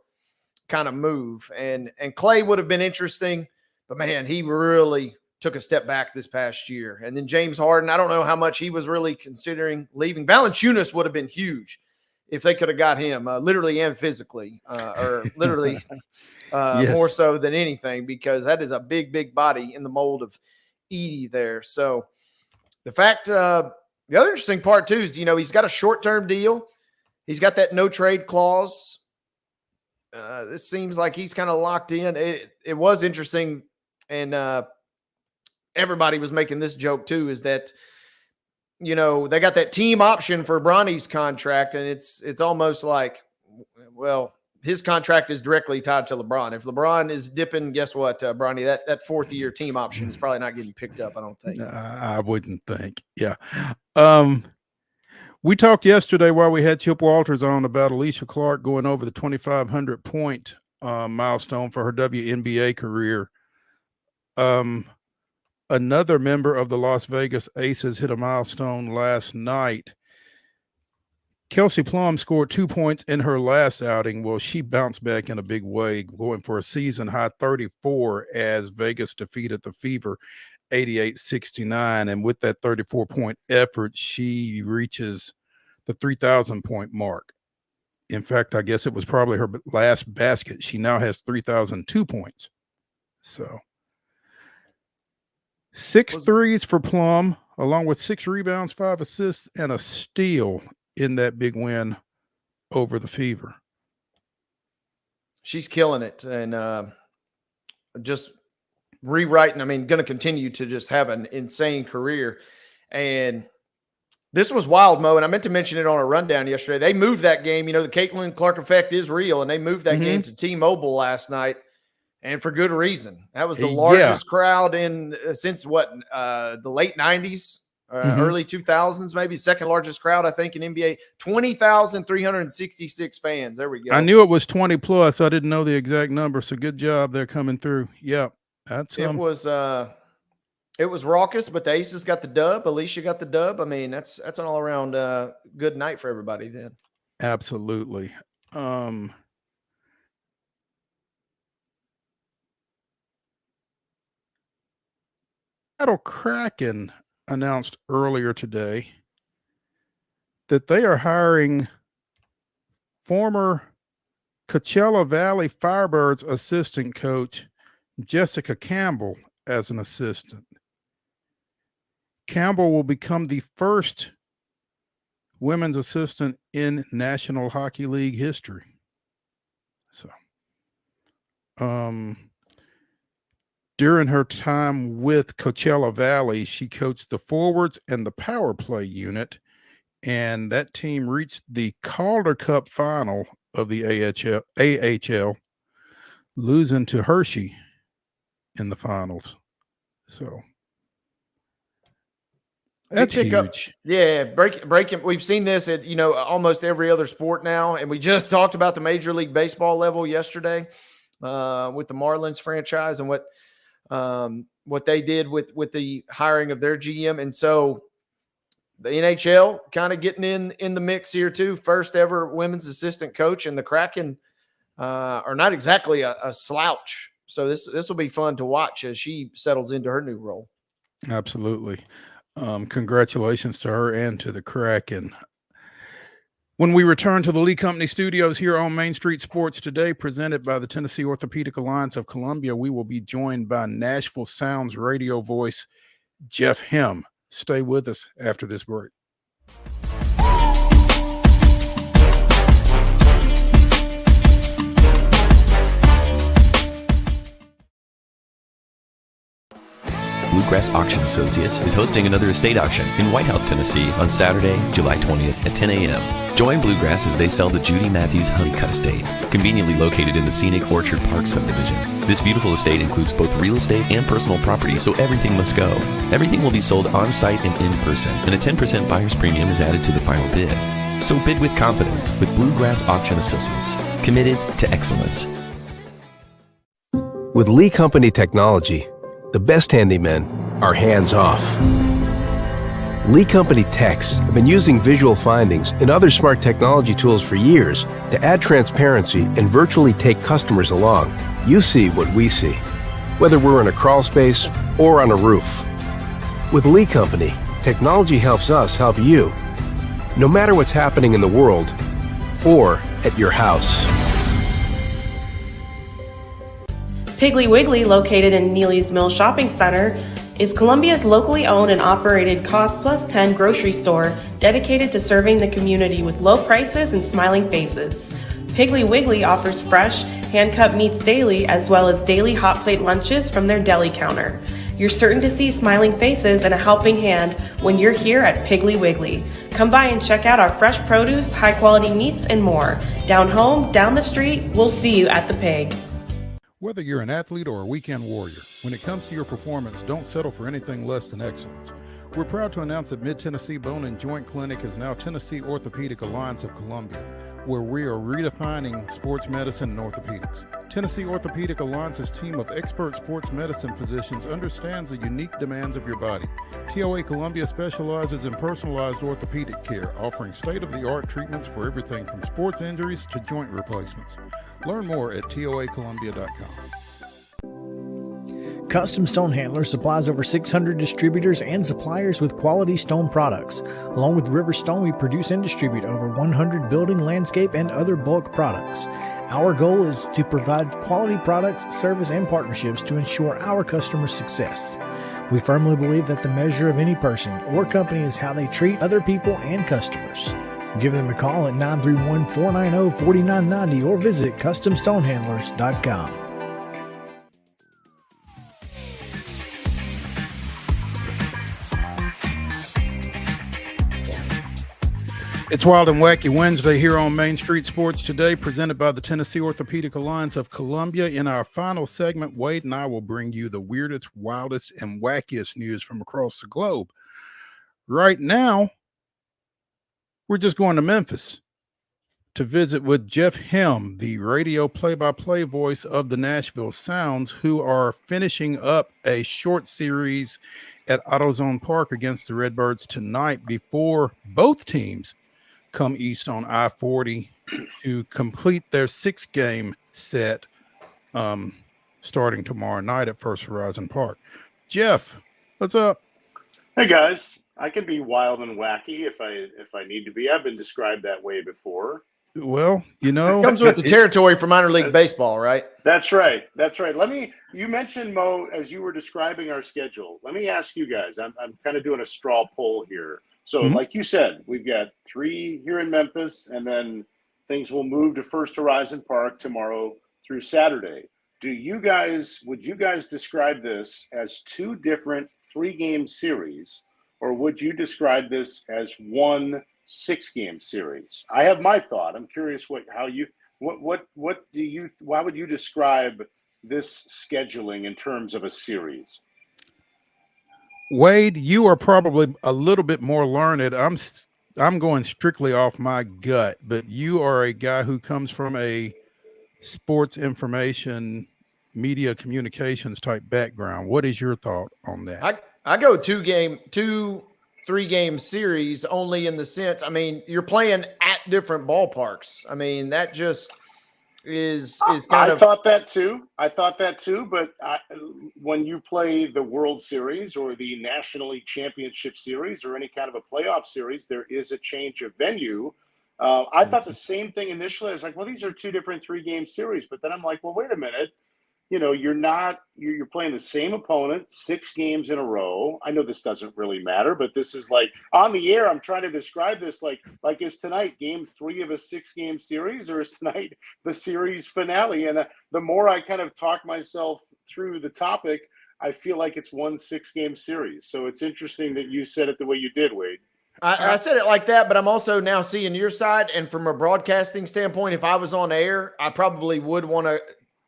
kind of move. And Klay would have been interesting, but man, he really took a step back this past year. And then James Harden, I don't know how much he was really considering leaving. Valanciunas would have been huge if they could have got him literally and physically, or literally yes. more so than anything, because that is a big, big body in the mold of Edie there. So the fact, the other interesting part too is, he's got a short-term deal. He's got that no trade clause. This seems like he's kind of locked in. It was interesting. And, everybody was making this joke too, is that, they got that team option for Bronny's contract. And it's almost like, well, his contract is directly tied to LeBron. If LeBron is dipping, guess what, Bronny, that 4th-year team option is probably not getting picked up, I don't think. I wouldn't think. Yeah. We talked yesterday while we had Chip Walters on about Alicia Clark going over the 2,500 point milestone for her WNBA career. Another member of the Las Vegas Aces hit a milestone last night. Kelsey Plum scored 2 points in her last outing. Well, she bounced back in a big way, going for a season-high 34 as Vegas defeated the Fever 88-69. And with that 34-point effort, she reaches the 3,000-point mark. In fact, I guess it was probably her last basket. She now has 3,002 points. So 6 threes for Plum, along with 6 rebounds, 5 assists, and a steal in that big win over the Fever. She's killing it and just rewriting. I mean, going to continue to just have an insane career. And this was wild, Mo, and I meant to mention it on a rundown yesterday. They moved that game. The Caitlin Clark effect is real, and they moved that game to T-Mobile last night. And for good reason. That was the largest crowd in since the late 90s early 2000s, maybe second largest crowd, I think, in NBA. 20,366 fans. There we go. I knew it was 20 plus. I didn't know the exact number. So good job. They're coming through. Yeah, that's it was raucous, but the Aces got the dub. Alicia got the dub. I mean, that's an all around good night for everybody then. Absolutely. Seattle Kraken announced earlier today that they are hiring former Coachella Valley Firebirds assistant coach Jessica Campbell as an assistant. Campbell will become the first women's assistant in National Hockey League history. So, during her time with Coachella Valley, she coached the forwards and the power play unit, and that team reached the Calder Cup final of the AHL, losing to Hershey in the finals. So that's huge. Breaking. We've seen this at almost every other sport now, and we just talked about the Major League Baseball level yesterday with the Marlins franchise and what they did with the hiring of their GM. And so the NHL kind of getting in the mix here too. First ever women's assistant coach, and the Kraken are not exactly a slouch. So this will be fun to watch as she settles into her new role. Absolutely. Congratulations to her and to the Kraken. When we return to the Lee Company studios here on Main Street Sports Today, presented by the Tennessee Orthopedic Alliance of Columbia, we will be joined by Nashville Sounds radio voice, Jeff Hem. Stay with us after this break. Bluegrass Auction Associates is hosting another estate auction in White House, Tennessee on Saturday, July 20th at 10 a.m. Join Bluegrass as they sell the Judy Matthews Honeycutt Estate, conveniently located in the scenic Orchard Park subdivision. This beautiful estate includes both real estate and personal property, so everything must go. Everything will be sold on-site and in person, and a 10% buyer's premium is added to the final bid. So bid with confidence with Bluegrass Auction Associates, committed to excellence. With Lee Company technology, the best handymen are hands-off. Lee Company techs have been using visual findings and other smart technology tools for years to add transparency and virtually take customers along. You see what we see, whether we're in a crawl space or on a roof. With Lee Company, technology helps us help you, no matter what's happening in the world or at your house. Piggly Wiggly, located in Neely's Mill Shopping Center, is Columbia's locally owned and operated Cost Plus 10 grocery store dedicated to serving the community with low prices and smiling faces. Piggly Wiggly offers fresh, hand-cut meats daily, as well as daily hot plate lunches from their deli counter. You're certain to see smiling faces and a helping hand when you're here at Piggly Wiggly. Come by and check out our fresh produce, high-quality meats, and more. Down home, down the street, we'll see you at the Pig. Whether you're an athlete or a weekend warrior, when it comes to your performance, don't settle for anything less than excellence. We're proud to announce that Mid-Tennessee Bone and Joint Clinic is now Tennessee Orthopedic Alliance of Columbia, where we are redefining sports medicine and orthopedics. Tennessee Orthopedic Alliance's team of expert sports medicine physicians understands the unique demands of your body. TOA Columbia specializes in personalized orthopedic care, offering state-of-the-art treatments for everything from sports injuries to joint replacements. Learn more at toacolumbia.com. Custom Stone Handlers supplies over 600 distributors and suppliers with quality stone products. Along with River Stone, we produce and distribute over 100 building, landscape, and other bulk products. Our goal is to provide quality products, service, and partnerships to ensure our customers' success. We firmly believe that the measure of any person or company is how they treat other people and customers. Give them a call at 931-490-4990 or visit CustomStonehandlers.com. It's Wild and Wacky Wednesday here on Main Street Sports Today, presented by the Tennessee Orthopedic Alliance of Columbia. In our final segment, Wade and I will bring you the weirdest, wildest, and wackiest news from across the globe. Right now, we're just going to Memphis to visit with Jeff Helm, the radio play-by-play voice of the Nashville Sounds, who are finishing up a short series at AutoZone Park against the Redbirds tonight before both teams come east on I-40 to complete their 6-game set starting tomorrow night at First Horizon Park. Jeff, what's up? Hey guys, I can be wild and wacky if I need to be. I've been described that way before. Well, you know, Comes with the territory for minor league baseball, right? That's right. That's right. You mentioned, Mo, as you were describing our schedule. Let me ask you guys, I'm kind of doing a straw poll here. So like you said, we've got 3 here in Memphis, and then things will move to First Horizon Park tomorrow through Saturday. Would you guys describe this as 2 different 3-game series, or would you describe this as one 6-game series? I have my thought. I'm curious why would you describe this scheduling in terms of a series? Wade, you are probably a little bit more learned. I'm going strictly off my gut, but you are a guy who comes from a sports information, media communications type background. What is your thought on that? I go 3-game series only in the sense, I mean, you're playing at different ballparks. I mean, that just is kind of. I thought that too. But when you play the World Series or the National League Championship Series or any kind of a playoff series, there is a change of venue. I thought the same thing initially. I was like, well, these are 2 different 3-game series. But then I'm like, well, wait a minute. You know, you're playing the same opponent 6 games in a row. I know this doesn't really matter, but this is like on the air. I'm trying to describe this like is tonight game 3 of a 6-game series, or is tonight the series finale? And the more I kind of talk myself through the topic, I feel like it's one 6-game series. So it's interesting that you said it the way you did, Wade. I said it like that, but I'm also now seeing your side. And from a broadcasting standpoint, if I was on air, I probably would want to,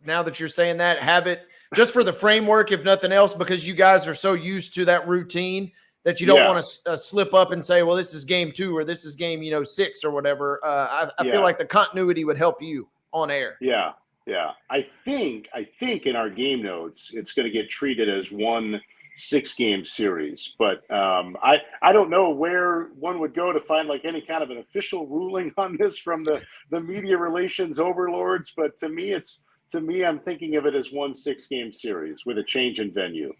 now that you're saying that, have it just for the framework, if nothing else, because you guys are so used to that routine that you don't want to slip up and say, well, this is game 2 or this is game, 6 or whatever. I feel like the continuity would help you on air. Yeah. I think in our game notes, it's going to get treated as one 6-game series, but I don't know where one would go to find like any kind of an official ruling on this from the media relations overlords. But to me, I'm thinking of it as one 6-game series with a change in venue.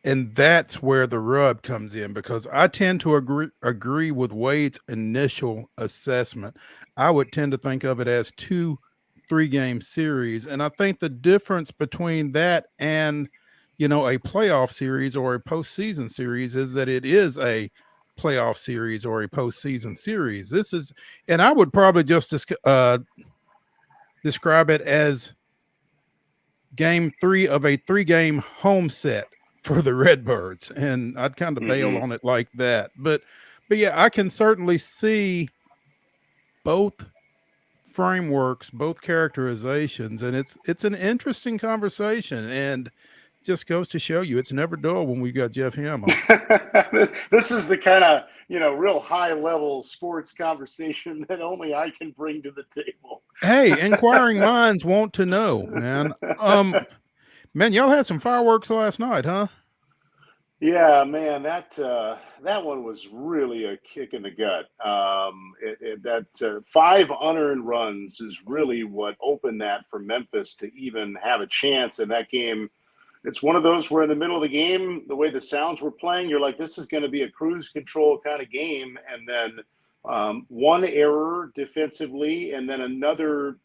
And that's where the rub comes in, because I tend to agree with Wade's initial assessment. I would tend to think of it as 2 3-game series. And I think the difference between that and, a playoff series or a postseason series is that it is a playoff series or a postseason series. And I would probably just describe it as game 3 of a 3-game home set for the Redbirds, and I'd kind of bail on it like that. But yeah, I can certainly see both frameworks, both characterizations, and it's an interesting conversation, and just goes to show you it's never dull when we got Jeff Helm on. This is the kind of real high level sports conversation that only I can bring to the table. Hey, inquiring minds want to know, man. Man, y'all had some fireworks last night, huh? Yeah, man, that one was really a kick in the gut. 5 unearned runs is really what opened that for Memphis to even have a chance in that game. It's one of those where in the middle of the game, the way the Sounds were playing, you're like, this is going to be a cruise control kind of game. And then one error defensively, and then another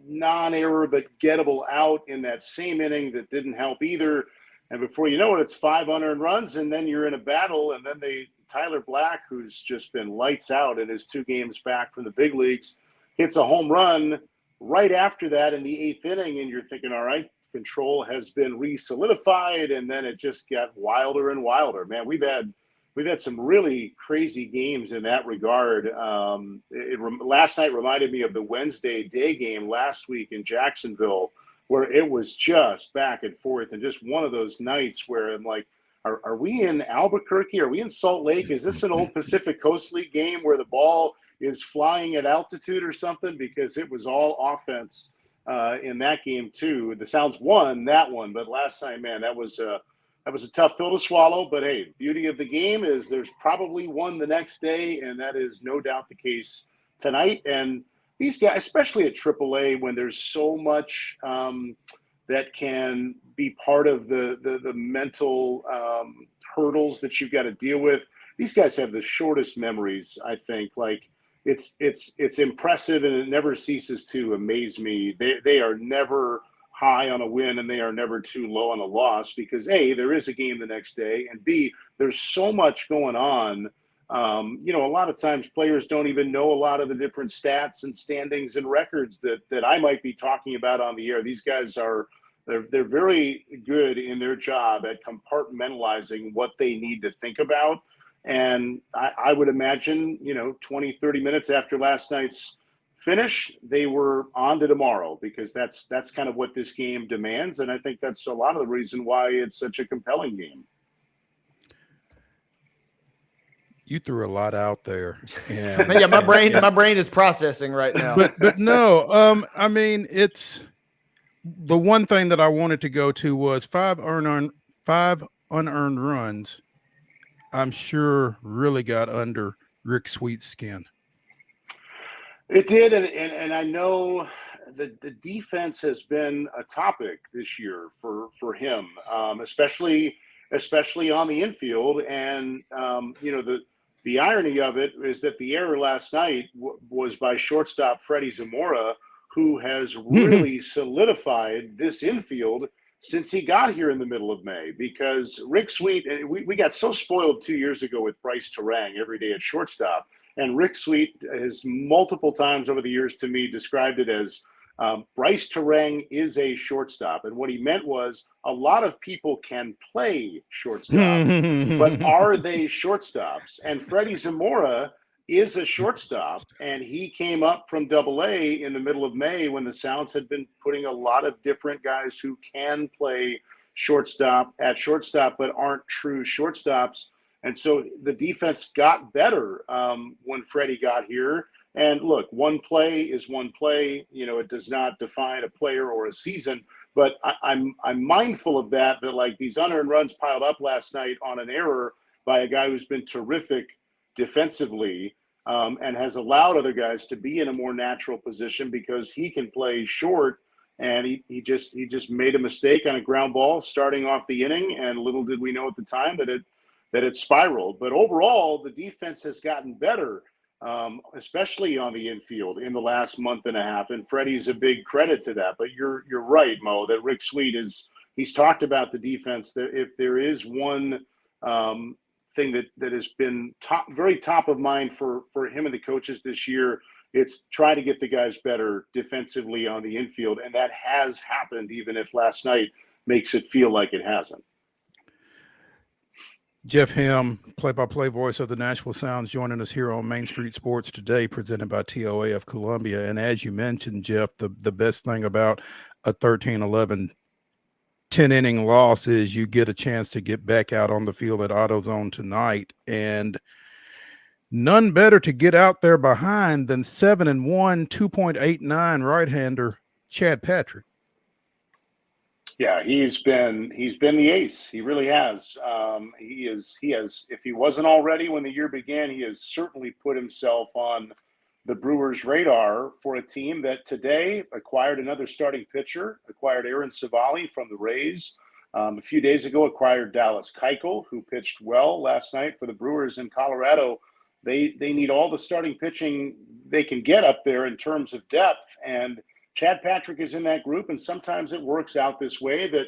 non-error but gettable out in that same inning that didn't help either. And before you know it, it's 5 unearned runs, and then you're in a battle. And then Tyler Black, who's just been lights out in his 2 games back from the big leagues, hits a home run right after that in the 8th inning. And you're thinking, all right, control has been re-solidified. And then it just got wilder and wilder. Man, we've had some really crazy games in that regard. Last night reminded me of the Wednesday day game last week in Jacksonville, where it was just back and forth, and just one of those nights where I'm like, are we in Albuquerque? Are we in Salt Lake? Is this an old Pacific Coast League game where the ball is flying at altitude or something? Because it was all offense in that game too. The Sounds won that one, but last time, man, that was a tough pill to swallow. But hey, beauty of the game is there's probably one the next day, and that is no doubt the case tonight. And these guys, especially at AAA, when there's so much that can be part of the mental hurdles that you've got to deal with. These guys have the shortest memories, I think. Like it's impressive, and it never ceases to amaze me. They are never high on a win, and they are never too low on a loss, because A, there is a game the next day, and B, there's so much going on. A lot of times players don't even know a lot of the different stats and standings and records that I might be talking about on the air. These guys they're very good in their job at compartmentalizing what they need to think about. And I would imagine, 20, 30 minutes after last night's finish, they were on to tomorrow, because that's kind of what this game demands. And I think that's a lot of the reason why it's such a compelling game. You threw a lot out there. And, yeah, my brain is processing right now. But no, I mean, it's the one thing that I wanted to go to was five unearned runs. I'm sure really got under Rick Sweet's skin. It did, and I know the defense has been a topic this year for him, especially on the infield. And the irony of it is that the error last night was by shortstop Freddie Zamora, who has really solidified this infield since he got here in the middle of May. Because Rick Sweet, we got so spoiled 2 years ago with Bryce Terang every day at shortstop. And Rick Sweet has multiple times over the years to me described it as Bryce Terang is a shortstop. And what he meant was a lot of people can play shortstop, but are they shortstops? And Freddie Zamora is a shortstop, and he came up from AA in the middle of May when the Sounds had been putting a lot of different guys who can play shortstop at shortstop but aren't true shortstops. And so the defense got better when Freddie got here. And look, one play is one play. It does not define a player or a season. But I'm mindful of that like these unearned runs piled up last night on an error by a guy who's been terrific defensively and has allowed other guys to be in a more natural position because he can play short. And he just made a mistake on a ground ball starting off the inning. And little did we know at the time that it spiraled. But overall, the defense has gotten better, especially on the infield in the last month and a half. And Freddie's a big credit to that. But you're right, Mo, that Rick Sweet he's talked about the defense. That if there is one thing that has been very top of mind for him and the coaches this year, it's try to get the guys better defensively on the infield. And that has happened, even if last night makes it feel like it hasn't. Jeff Hem, play-by-play voice of the Nashville Sounds, joining us here on Main Street Sports today, presented by TOA of Columbia. And as you mentioned, Jeff, the best thing about a 13-11 10-inning loss is you get a chance to get back out on the field at AutoZone tonight. And none better to get out there behind than 7-1, 2.89 right-hander Chad Patrick. Yeah, he's been the ace. He really has. He has. If he wasn't already when the year began, he has certainly put himself on the Brewers' radar for a team that today acquired another starting pitcher, acquired Aaron Savali from the Rays. A few days ago, acquired Dallas Keuchel, who pitched well last night for the Brewers in Colorado. They need all the starting pitching they can get up there in terms of depth, and Chad Patrick is in that group. And sometimes it works out this way that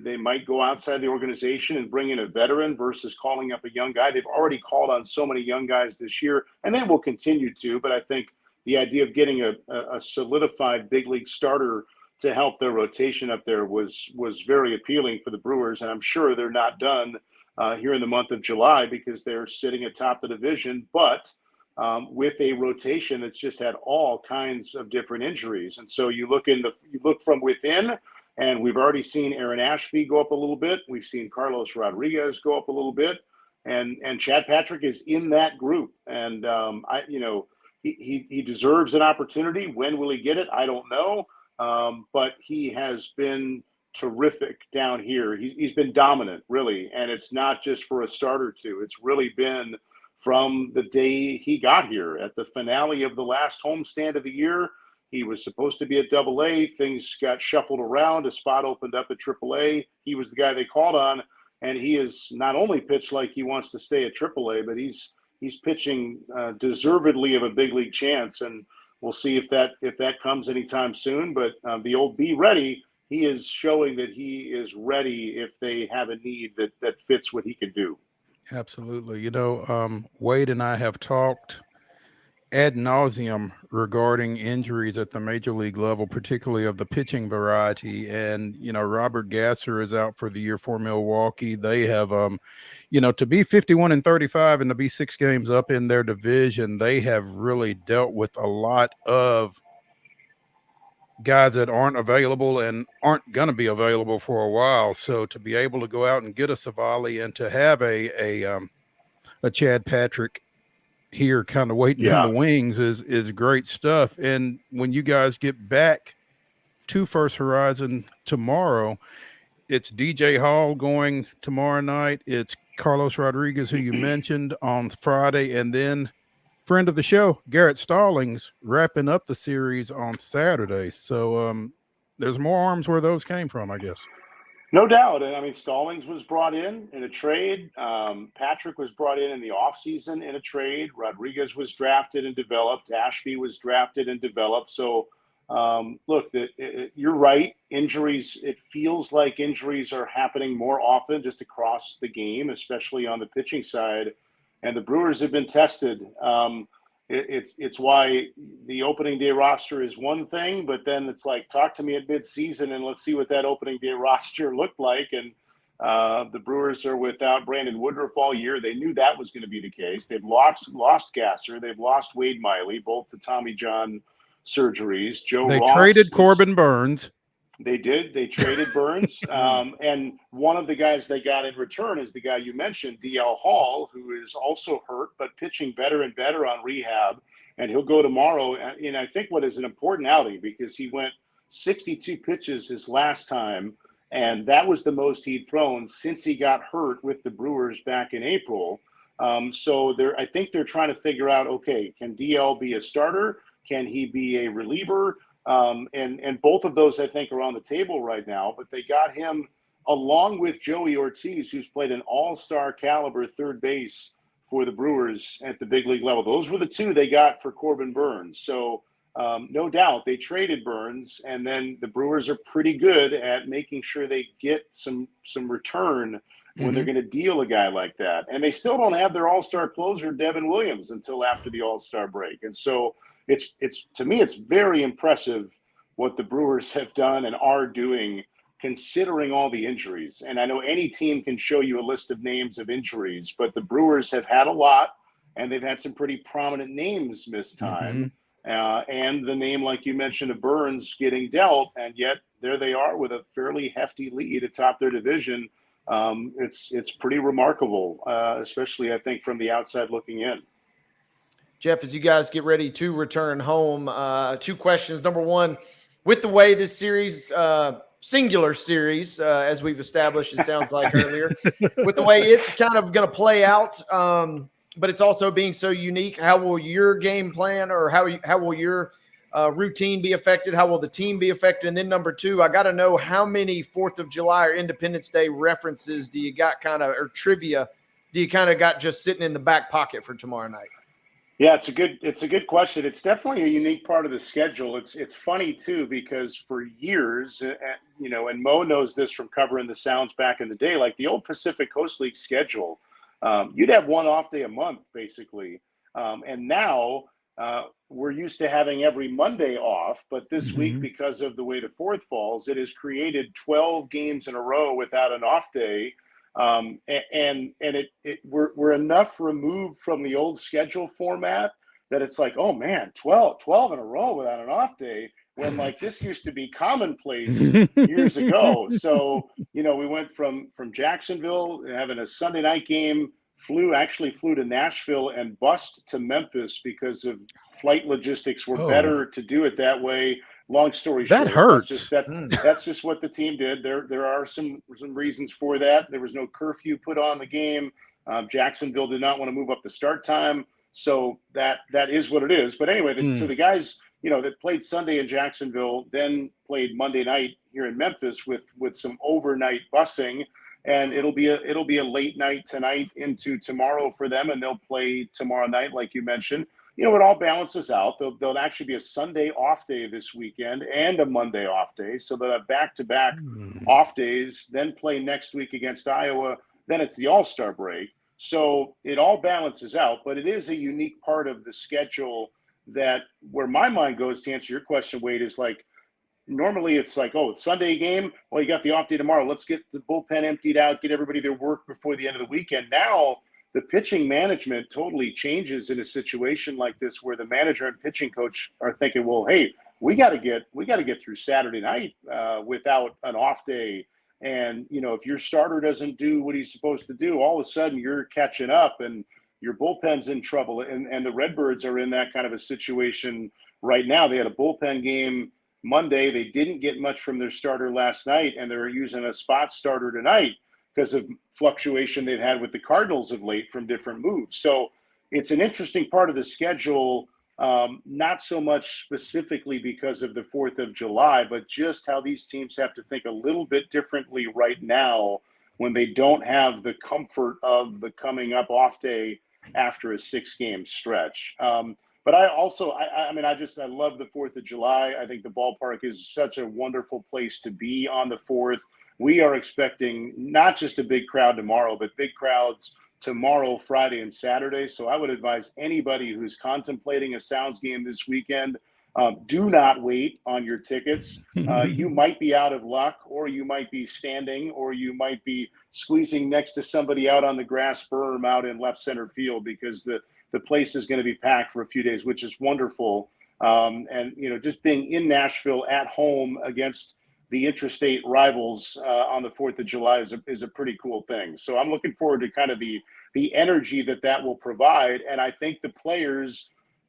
they might go outside the organization and bring in a veteran versus calling up a young guy. They've already called on so many young guys this year, and they will continue to. But I think the idea of getting a solidified big league starter to help their rotation up there was very appealing for the Brewers. And I'm sure they're not done here in the month of July because they're sitting atop the division, but with a rotation that's just had all kinds of different injuries. And so you look from within, And we've already seen Aaron Ashby go up a little bit. We've seen Carlos Rodriguez go up a little bit, and Chad Patrick is in that group. And he deserves an opportunity. When will he get it? I don't know. But he has been terrific down here. He's been dominant, really. And it's not just for a start or two. It's really been from the day he got here at the finale of the last homestand of the year. He was supposed to be at AA. Things got shuffled around. A spot opened up at AAA. He was the guy they called on, and he has not only pitched like he wants to stay at AAA, but he's pitching deservedly of a big league chance. And we'll see if that comes anytime soon. But the old be ready, he is showing that he is ready if they have a need that fits what he can do. Absolutely. Wade and I have talked ad nauseum regarding injuries at the major league level, particularly of the pitching variety. And, Robert Gasser is out for the year for Milwaukee. They have, to be 51-35 and to be 6 games up in their division, they have really dealt with a lot of guys that aren't available and aren't going to be available for a while. So to be able to go out and get a Savali and to have a Chad Patrick here kind of waiting in the wings is great stuff. And when you guys get back to First Horizon tomorrow, it's DJ Hall going tomorrow night. It's Carlos Rodriguez, who you mentioned, on Friday, and then friend of the show, Garrett Stallings, wrapping up the series on Saturday. So there's more arms where those came from, I guess. No doubt. And I mean, Stallings was brought in a trade. Patrick was brought in the offseason in a trade. Rodriguez was drafted and developed. Ashby was drafted and developed. So, look, you're right. Injuries, it feels like injuries are happening more often just across the game, especially on the pitching side. And the Brewers have been tested. It's why the opening day roster is one thing, but then it's like, talk to me at midseason and let's see what that opening day roster looked like. And the Brewers are without Brandon Woodruff all year. They knew that was going to be the case. They've lost Gasser. They've lost Wade Miley, both to Tommy John surgeries. They traded Corbin Burns. They did. They traded Burns. And one of the guys they got in return is the guy you mentioned, DL Hall, who is also hurt, but pitching better and better on rehab. And he'll go tomorrow. And I think what is an important outing, because he went 62 pitches his last time. And that was the most he'd thrown since he got hurt with the Brewers back in April. So I think they're trying to figure out, okay, can DL be a starter? Can he be a reliever? And both of those, I think, are on the table right now. But they got him along with Joey Ortiz, who's played an all-star caliber third base for the Brewers at the big league level. Those were the two they got for Corbin Burns. So no doubt they traded Burns, and then the Brewers are pretty good at making sure they get some return when they're going to deal a guy like that. And they still don't have their all-star closer, Devin Williams, until after the all-star break. And so it's to me, it's very impressive what the Brewers have done and are doing, considering all the injuries. And I know any team can show you a list of names of injuries, but the Brewers have had a lot, and they've had some pretty prominent names miss time. And the name, like you mentioned, of Burns getting dealt, and yet there they are with a fairly hefty lead atop their division. It's pretty remarkable, especially, I think, from the outside looking in. Jeff, as you guys get ready to return home, 2 questions. Number one, with the way this series, singular series, as we've established, it sounds like earlier, with the way it's kind of going to play out, but it's also being so unique, how will your game plan, or how will your routine be affected? How will the team be affected? And then number 2, I got to know, how many 4th of July or Independence Day references do you got or trivia do you kind of got just sitting in the back pocket for tomorrow night? Yeah, it's a good question. It's definitely a unique part of the schedule. It's funny too, because for years, and Mo knows this from covering the Sounds back in the day, like the old Pacific Coast League schedule, you'd have one off day a month basically. And now we're used to having every Monday off, but this week, because of the way the 4th falls, it has created 12 games in a row without an off day. And we're enough removed from the old schedule format that it's like, oh man, 12 in a row without an off day, when like this used to be commonplace years ago. So, we went from Jacksonville having a Sunday night game, actually flew to Nashville and bussed to Memphis because of flight logistics were better to do it that way. Long story that short, hurts. that's just what the team did. There are some reasons for that. There was no curfew put on the game. Jacksonville did not want to move up the start time, so that is what it is. But anyway, so the guys that played Sunday in Jacksonville then played Monday night here in Memphis with some overnight busing, and it'll be a late night tonight into tomorrow for them, and they'll play tomorrow night, like you mentioned. It all balances out. There'll actually be a Sunday off day this weekend and a Monday off day. So they'll have back-to-back off days, then play next week against Iowa. Then it's the All-Star break. So it all balances out, but it is a unique part of the schedule that where my mind goes, to answer your question, Wade, is like, normally it's like, oh, it's Sunday game. Well, you got the off day tomorrow. Let's get the bullpen emptied out, get everybody their work before the end of the weekend. Now, the pitching management totally changes in a situation like this, where the manager and pitching coach are thinking, well, hey, we got to get through Saturday night without an off day. And, if your starter doesn't do what he's supposed to do, all of a sudden you're catching up and your bullpen's in trouble. And the Redbirds are in that kind of a situation right now. They had a bullpen game Monday. They didn't get much from their starter last night, and they're using a spot starter tonight because of fluctuation they've had with the Cardinals of late from different moves. So it's an interesting part of the schedule, not so much specifically because of the 4th of July, but just how these teams have to think a little bit differently right now when they don't have the comfort of the coming up off day after a 6-game stretch. But I also, I love the 4th of July. I think the ballpark is such a wonderful place to be on the 4th. We are expecting not just a big crowd tomorrow, but big crowds tomorrow, Friday, and Saturday. So I would advise anybody who's contemplating a Sounds game this weekend, do not wait on your tickets. You might be out of luck, or you might be standing, or you might be squeezing next to somebody out on the grass berm out in left center field, because the place is going to be packed for a few days, which is wonderful. And, just being in Nashville at home against the interstate rivals on the 4th of July is a pretty cool thing. So I'm looking forward to kind of the energy that will provide. And I think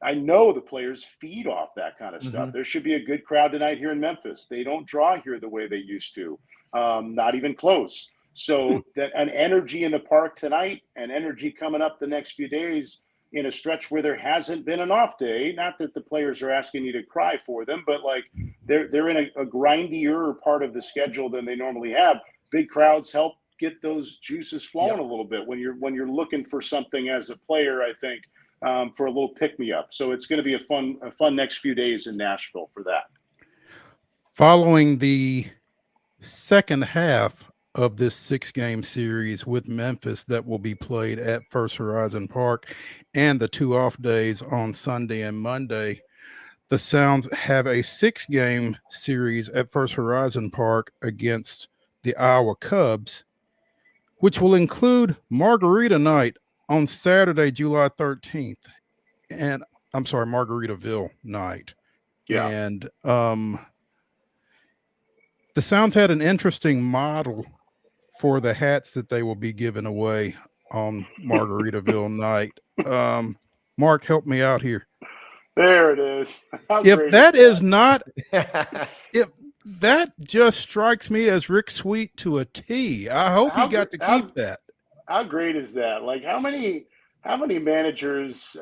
I know the players feed off that kind of stuff. There should be a good crowd tonight here in Memphis. They don't draw here the way they used to, not even close. So that an energy in the park tonight and energy coming up the next few days in a stretch where there hasn't been an off day, not that the players are asking you to cry for them, but like they're in a grindier part of the schedule than they normally have. Big crowds help get those juices flowing a little bit when you're looking for something as a player, I think, for a little pick-me-up. So it's going to be a fun next few days in Nashville for that. Following the second half of this 6-game series with Memphis that will be played at First Horizon Park, and the 2 off days on Sunday and Monday, the Sounds have a 6-game series at First Horizon Park against the Iowa Cubs, which will include Margarita Night on Saturday, July 13th. And I'm sorry, Margaritaville Night. Yeah. And the Sounds had an interesting model for the hats that they will be giving away on Margaritaville Night. Mark, help me out here. There it is. If that is not, if that just strikes me as Rick Sweet to a T. I hope he got to keep that. How great is that? Like how many managers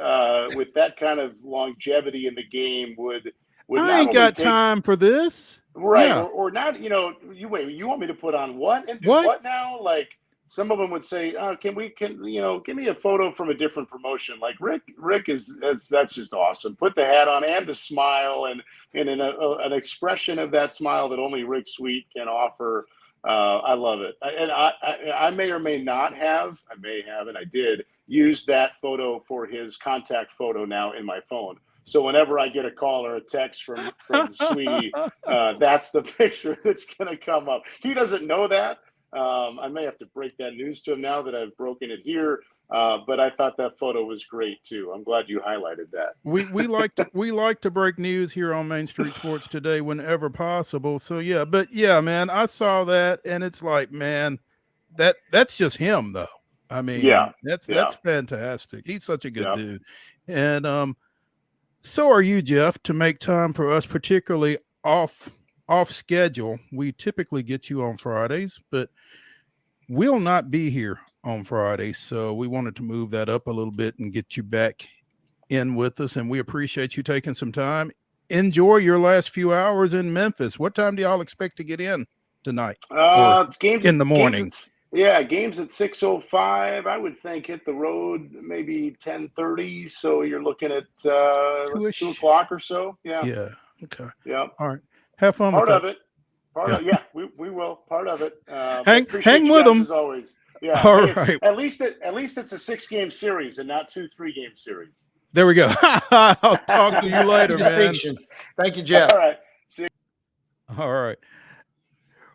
with that kind of longevity in the game would I ain't got time for this. Right. Yeah. Or not, you want me to put on what and do what now? Like some of them would say, give me a photo from a different promotion. Like Rick that's just awesome. Put the hat on and the smile and an expression of that smile that only Rick Sweet can offer. I love it. And I may or may not have, and I did use that photo for his contact photo now in my phone. So whenever I get a call or a text from Sweetie, that's the picture that's going to come up. He doesn't know that. I may have to break that news to him now that I've broken it here. But I thought that photo was great too. I'm glad you highlighted that. We like to break news here on Main Street Sports Today whenever possible. So yeah, man, I saw that and it's like, man, that's just him though. I mean, that's fantastic. He's such a good dude. And so are you, Jeff, to make time for us, particularly off schedule. We typically get you on Fridays, but we'll not be here on Friday. So we wanted to move that up a little bit and get you back in with us. And we appreciate you taking some time. Enjoy your last few hours in Memphis. What time do y'all expect to get in tonight? Games in the morning. Games at 6:05. I would think hit the road maybe 10:30. So you're looking at 2 o'clock or so. Yeah. Yeah. Okay. Yeah. All right. Have fun Part with of that. it. We will. Part of it. Hang with them as always. Yeah. All hey, right. At least it's a 6-game series and not 2 3-game series. There we go. I'll talk to you later, man. Thank you, Jeff. All right. See you. All right.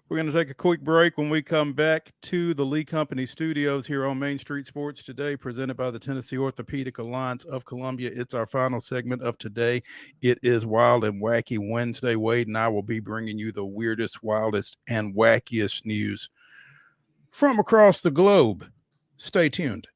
We're going to take a quick break. When we come back to the Lee Company studios here on Main Street Sports Today, presented by the Tennessee Orthopedic Alliance of Columbia. It's our final segment of today. It is Wild and Wacky Wednesday. Wade and I will be bringing you the weirdest, wildest, and wackiest news from across the globe. Stay tuned.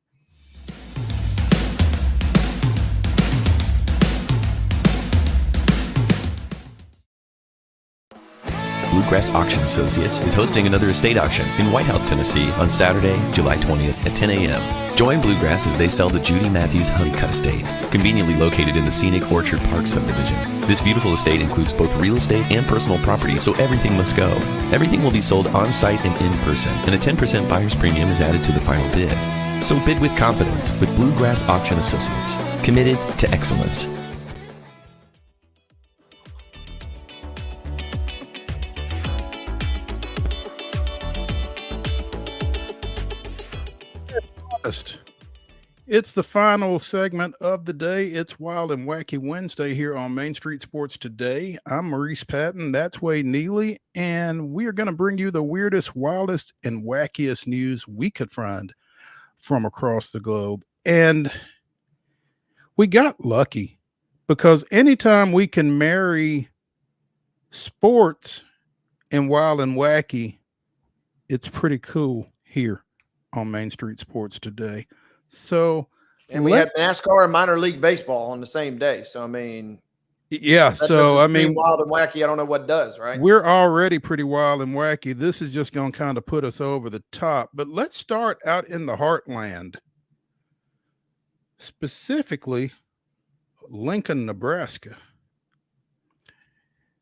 Bluegrass Auction Associates is hosting another estate auction in White House, Tennessee on Saturday, July 20th at 10 a.m. Join Bluegrass as they sell the Judy Matthews Honeycutt Estate, conveniently located in the scenic Orchard Park subdivision. This beautiful estate includes both real estate and personal property, so everything must go. Everything will be sold on-site and in person, and a 10% buyer's premium is added to the final bid. So bid with confidence with Bluegrass Auction Associates, committed to excellence. It's the final segment of the day. It's Wild and Wacky Wednesday here on Main Street Sports Today. I'm Maurice Patton. That's Wade Neely. And we are going to bring you the weirdest, wildest, and wackiest news we could find from across the globe. And we got lucky because anytime we can marry sports and wild and wacky, it's pretty cool here on Main Street Sports Today. So, and we had NASCAR and minor league baseball on the same day. So, I mean, so I mean, wild and wacky, I don't know what does, right? We're already pretty wild and wacky. This is just going to kind of put us over the top. But let's start out in the heartland, specifically Lincoln, Nebraska.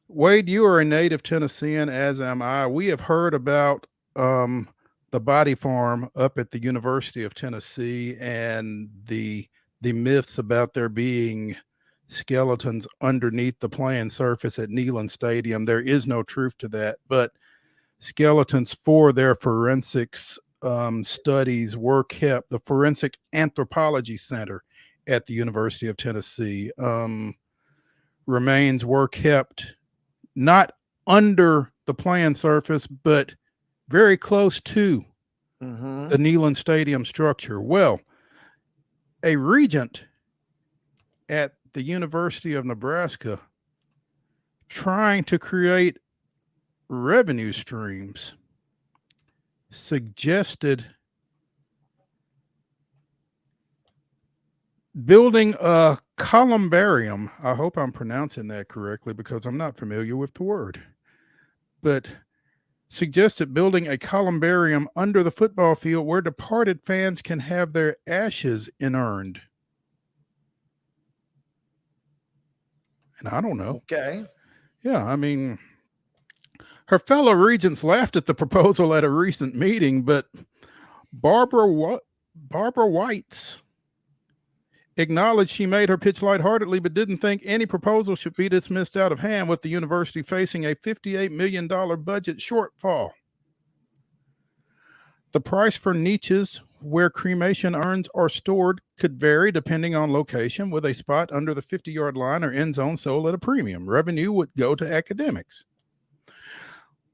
Wade, you are a native Tennessean, as am I. We have heard about the body farm up at the University of Tennessee and the myths about there being skeletons underneath the playing surface at Neyland Stadium. There is no truth to that, but skeletons for their forensics studies were kept. The Forensic Anthropology Center at the University of Tennessee remains were kept not under the playing surface, but very close to the Neyland Stadium structure. Well, a regent at the University of Nebraska trying to create revenue streams suggested building a columbarium. I hope I'm pronouncing that correctly because I'm not familiar with the word, but suggested building a columbarium under the football field where departed fans can have their ashes inurned. And I don't know. Okay. Yeah, I mean, her fellow regents laughed at the proposal at a recent meeting, but Barbara Whites acknowledged she made her pitch lightheartedly, but didn't think any proposal should be dismissed out of hand, with the university facing a $58 million budget shortfall. The price for niches where cremation urns are stored could vary depending on location, with a spot under the 50-yard line or end zone sold at a premium. Revenue would go to academics.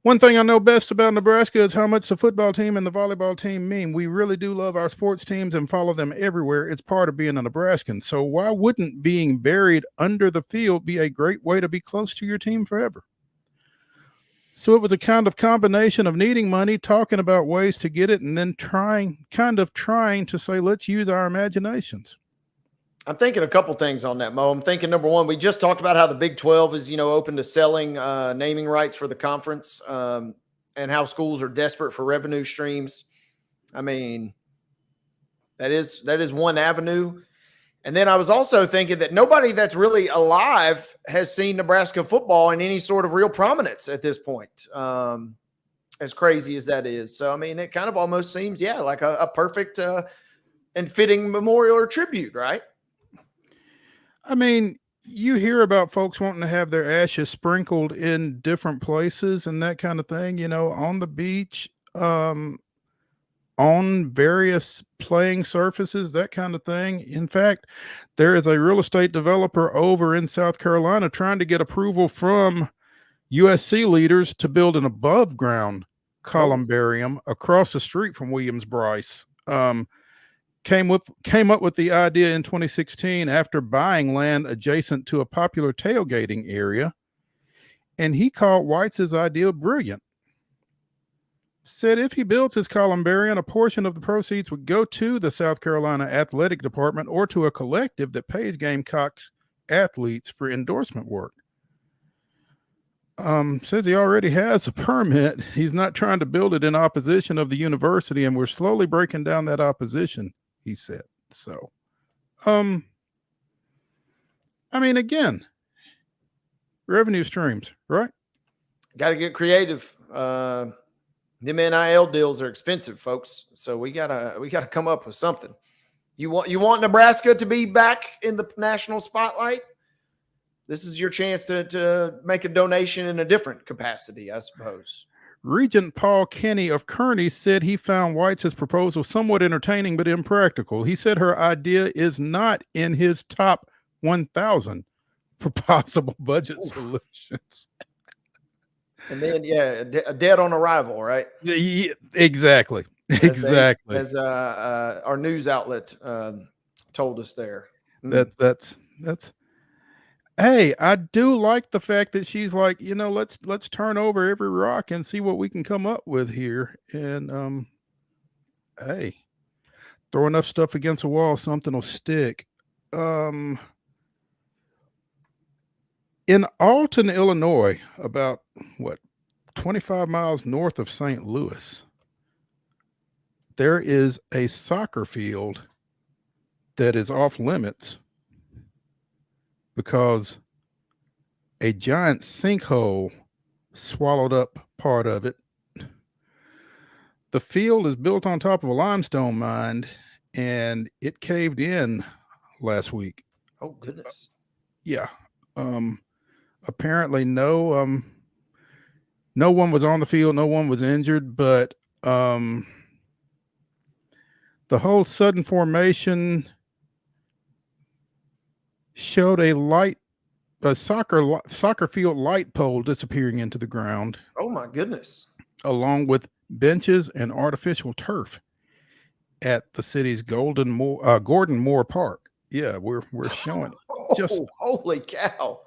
One thing I know best about Nebraska is how much the football team and the volleyball team mean. We really do love our sports teams and follow them everywhere. It's part of being a Nebraskan. So why wouldn't being buried under the field be a great way to be close to your team forever? So it was a kind of combination of needing money, talking about ways to get it, and then trying to say, let's use our imaginations. I'm thinking a couple things on that, Mo. I'm thinking, number one, we just talked about how the Big 12 is, open to selling naming rights for the conference, and how schools are desperate for revenue streams. I mean, that is one avenue. And then I was also thinking that nobody that's really alive has seen Nebraska football in any sort of real prominence at this point, as crazy as that is. So, I mean, it kind of almost seems, like a perfect and fitting memorial or tribute, right? I mean, you hear about folks wanting to have their ashes sprinkled in different places and that kind of thing, on the beach, on various playing surfaces, that kind of thing. In fact, there is a real estate developer over in South Carolina trying to get approval from USC leaders to build an above ground columbarium across the street from Williams-Brice. Came up with the idea in 2016 after buying land adjacent to a popular tailgating area, and he called White's idea brilliant. Said if he builds his columbarium, a portion of the proceeds would go to the South Carolina Athletic Department or to a collective that pays Gamecock athletes for endorsement work. Says he already has a permit. He's not trying to build it in opposition of the university, and we're slowly breaking down that opposition, he said. So, I mean, again, revenue streams, right? Got to get creative. Them NIL deals are expensive, folks. So we gotta come up with something. You want Nebraska to be back in the national spotlight? This is your chance to make a donation in a different capacity, I suppose. Regent Paul Kenny of Kearney said he found White's proposal somewhat entertaining but impractical. He said her idea is not in his top 1,000 for possible budget solutions. And then, a dead on arrival, right? Yeah, exactly. Exactly. As our news outlet told us there. That's. Hey, I do like the fact that she's like, let's turn over every rock and see what we can come up with here. And hey, throw enough stuff against a wall, something will stick. In Alton, Illinois, about 25 miles north of St. Louis, there is a soccer field that is off limits because a giant sinkhole swallowed up part of it. The field is built on top of a limestone mine, and it caved in last week. Oh, goodness. Yeah. Apparently no one was on the field, no one was injured, but the whole sudden formation showed a soccer field light pole disappearing into the ground. Oh my goodness. Along with benches and artificial turf at the city's Gordon Moore Park. Yeah, we're showing just holy cow.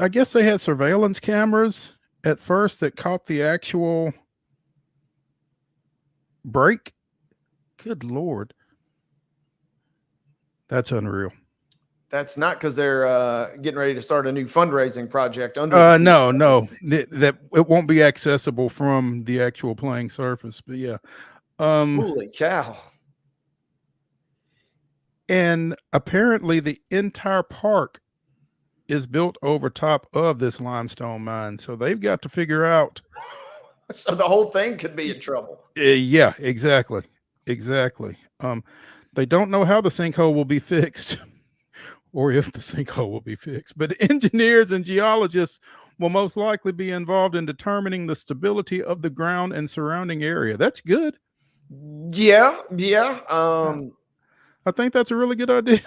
I guess they had surveillance cameras at first that caught the actual break. Good Lord. That's unreal. That's not because they're getting ready to start a new fundraising project. No, that it won't be accessible from the actual playing surface. But yeah, holy cow! And apparently, the entire park is built over top of this limestone mine, so they've got to figure out. So the whole thing could be in trouble. Yeah, exactly. They don't know how the sinkhole will be fixed. Or if the sinkhole will be fixed. But engineers and geologists will most likely be involved in determining the stability of the ground and surrounding area. That's good. Yeah. I think that's a really good idea.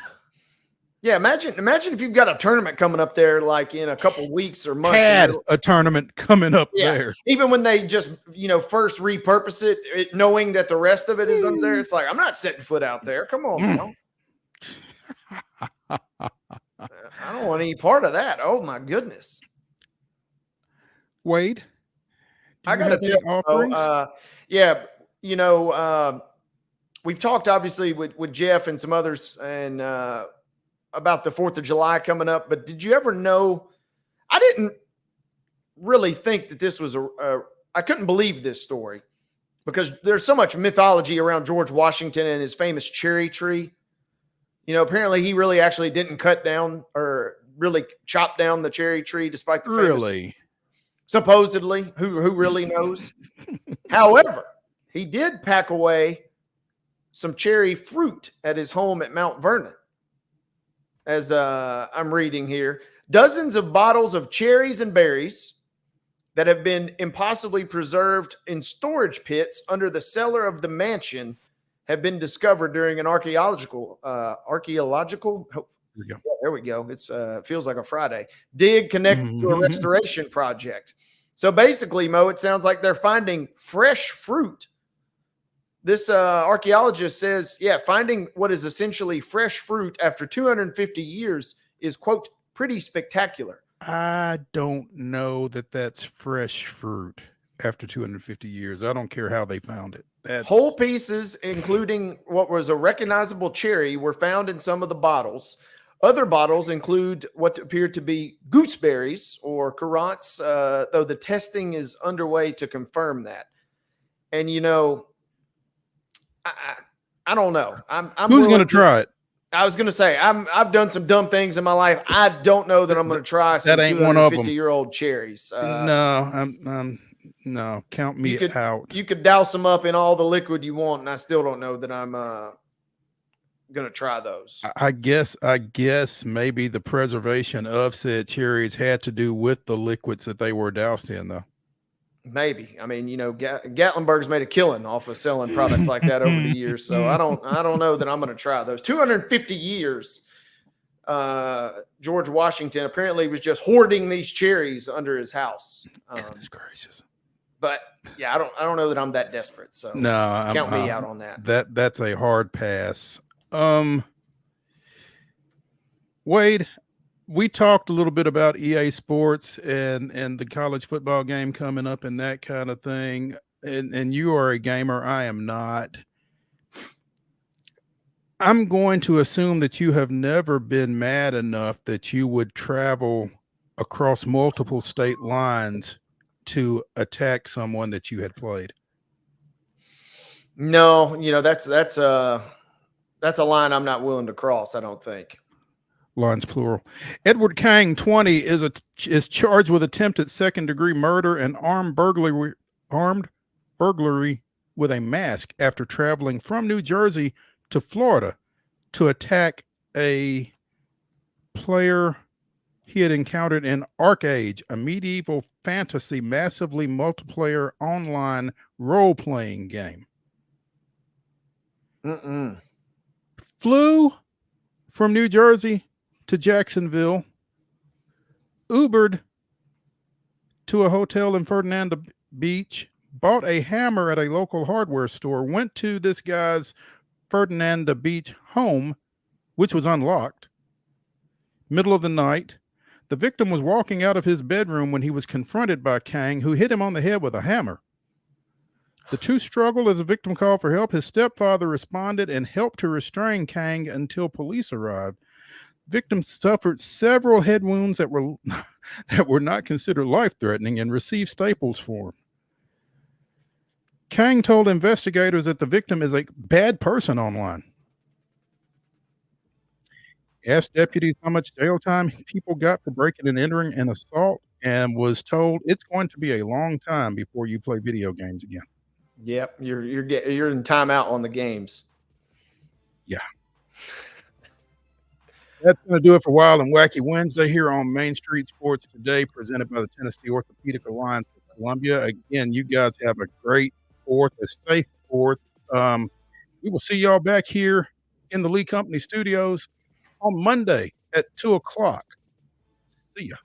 Yeah, imagine if you've got a tournament coming up there like in a couple weeks or months. Had a tournament coming up yeah, there. even when they just first repurpose it, knowing that the rest of it is under there, it's like I'm not setting foot out there. Come on now. I don't want any part of that. Oh my goodness. Wade, I got to tell you, we've talked obviously with Jeff and some others and about the 4th of July coming up, but did you ever know? I didn't really think that this was I couldn't believe this story because there's so much mythology around George Washington and his famous cherry tree. Apparently he really actually didn't cut down or really chop down the cherry tree, despite the famous, supposedly, who really knows? However, he did pack away some cherry fruit at his home at Mount Vernon. As I'm reading here, dozens of bottles of cherries and berries that have been impossibly preserved in storage pits under the cellar of the mansion have been discovered during an archaeological. There we go. It's feels like a Friday dig connected to a restoration project. So basically, Mo, it sounds like they're finding fresh fruit. This archaeologist says, finding what is essentially fresh fruit after 250 years is, quote, pretty spectacular. I don't know that that's fresh fruit after 250 years. I don't care how they found it. Whole pieces, including what was a recognizable cherry, were found in some of the bottles. Other bottles include what appeared to be gooseberries or currants, though the testing is underway to confirm that. And, I don't know. I'm Who's going to try it? I was going to say, I've done some dumb things in my life. I don't know that I'm going to try some 250-year-old cherries. No, count me out. You could douse them up in all the liquid you want, and I still don't know that I'm going to try those. I guess maybe the preservation of said cherries had to do with the liquids that they were doused in, though. Maybe. I mean, Gatlinburg's made a killing off of selling products like that over the years. So I don't know that I'm going to try those. 250 years. George Washington apparently was just hoarding these cherries under his house. Goodness gracious. But yeah, I don't know that I'm that desperate. So no, count me out on that. That's a hard pass. Wade, we talked a little bit about EA Sports and the college football game coming up and that kind of thing. And you are a gamer. I am not. I'm going to assume that you have never been mad enough that you would travel across multiple state lines to attack someone that you had played. No, that's a line I'm not willing to cross, I don't think. Lines plural. Edward Kang, 20, is charged with attempted second-degree murder and armed burglary with a mask after traveling from New Jersey to Florida to attack a player he had encountered in Arcade, a medieval fantasy massively multiplayer online role-playing game. Flew from New Jersey to Jacksonville, Ubered to a hotel in Ferdinand Beach, bought a hammer at a local hardware store, went to this guy's Ferdinand Beach home, which was unlocked. Middle of the night, the victim was walking out of his bedroom when he was confronted by Kang, who hit him on the head with a hammer. The two struggled as the victim called for help. His stepfather responded and helped to restrain Kang until police arrived. Victim suffered several head wounds that were not considered life-threatening and received staples for him. Kang told investigators that the victim is a bad person online. Asked deputies how much jail time people got for breaking and entering an assault and was told it's going to be a long time before you play video games again. Yep, you're in timeout on the games. Yeah. That's going to do it for Wild and Wacky Wednesday here on Main Street Sports Today, presented by the Tennessee Orthopedic Alliance of Columbia. Again, you guys have a great 4th, a safe 4th. We will see y'all back here in the Lee Company studios on Monday at 2 o'clock. See ya.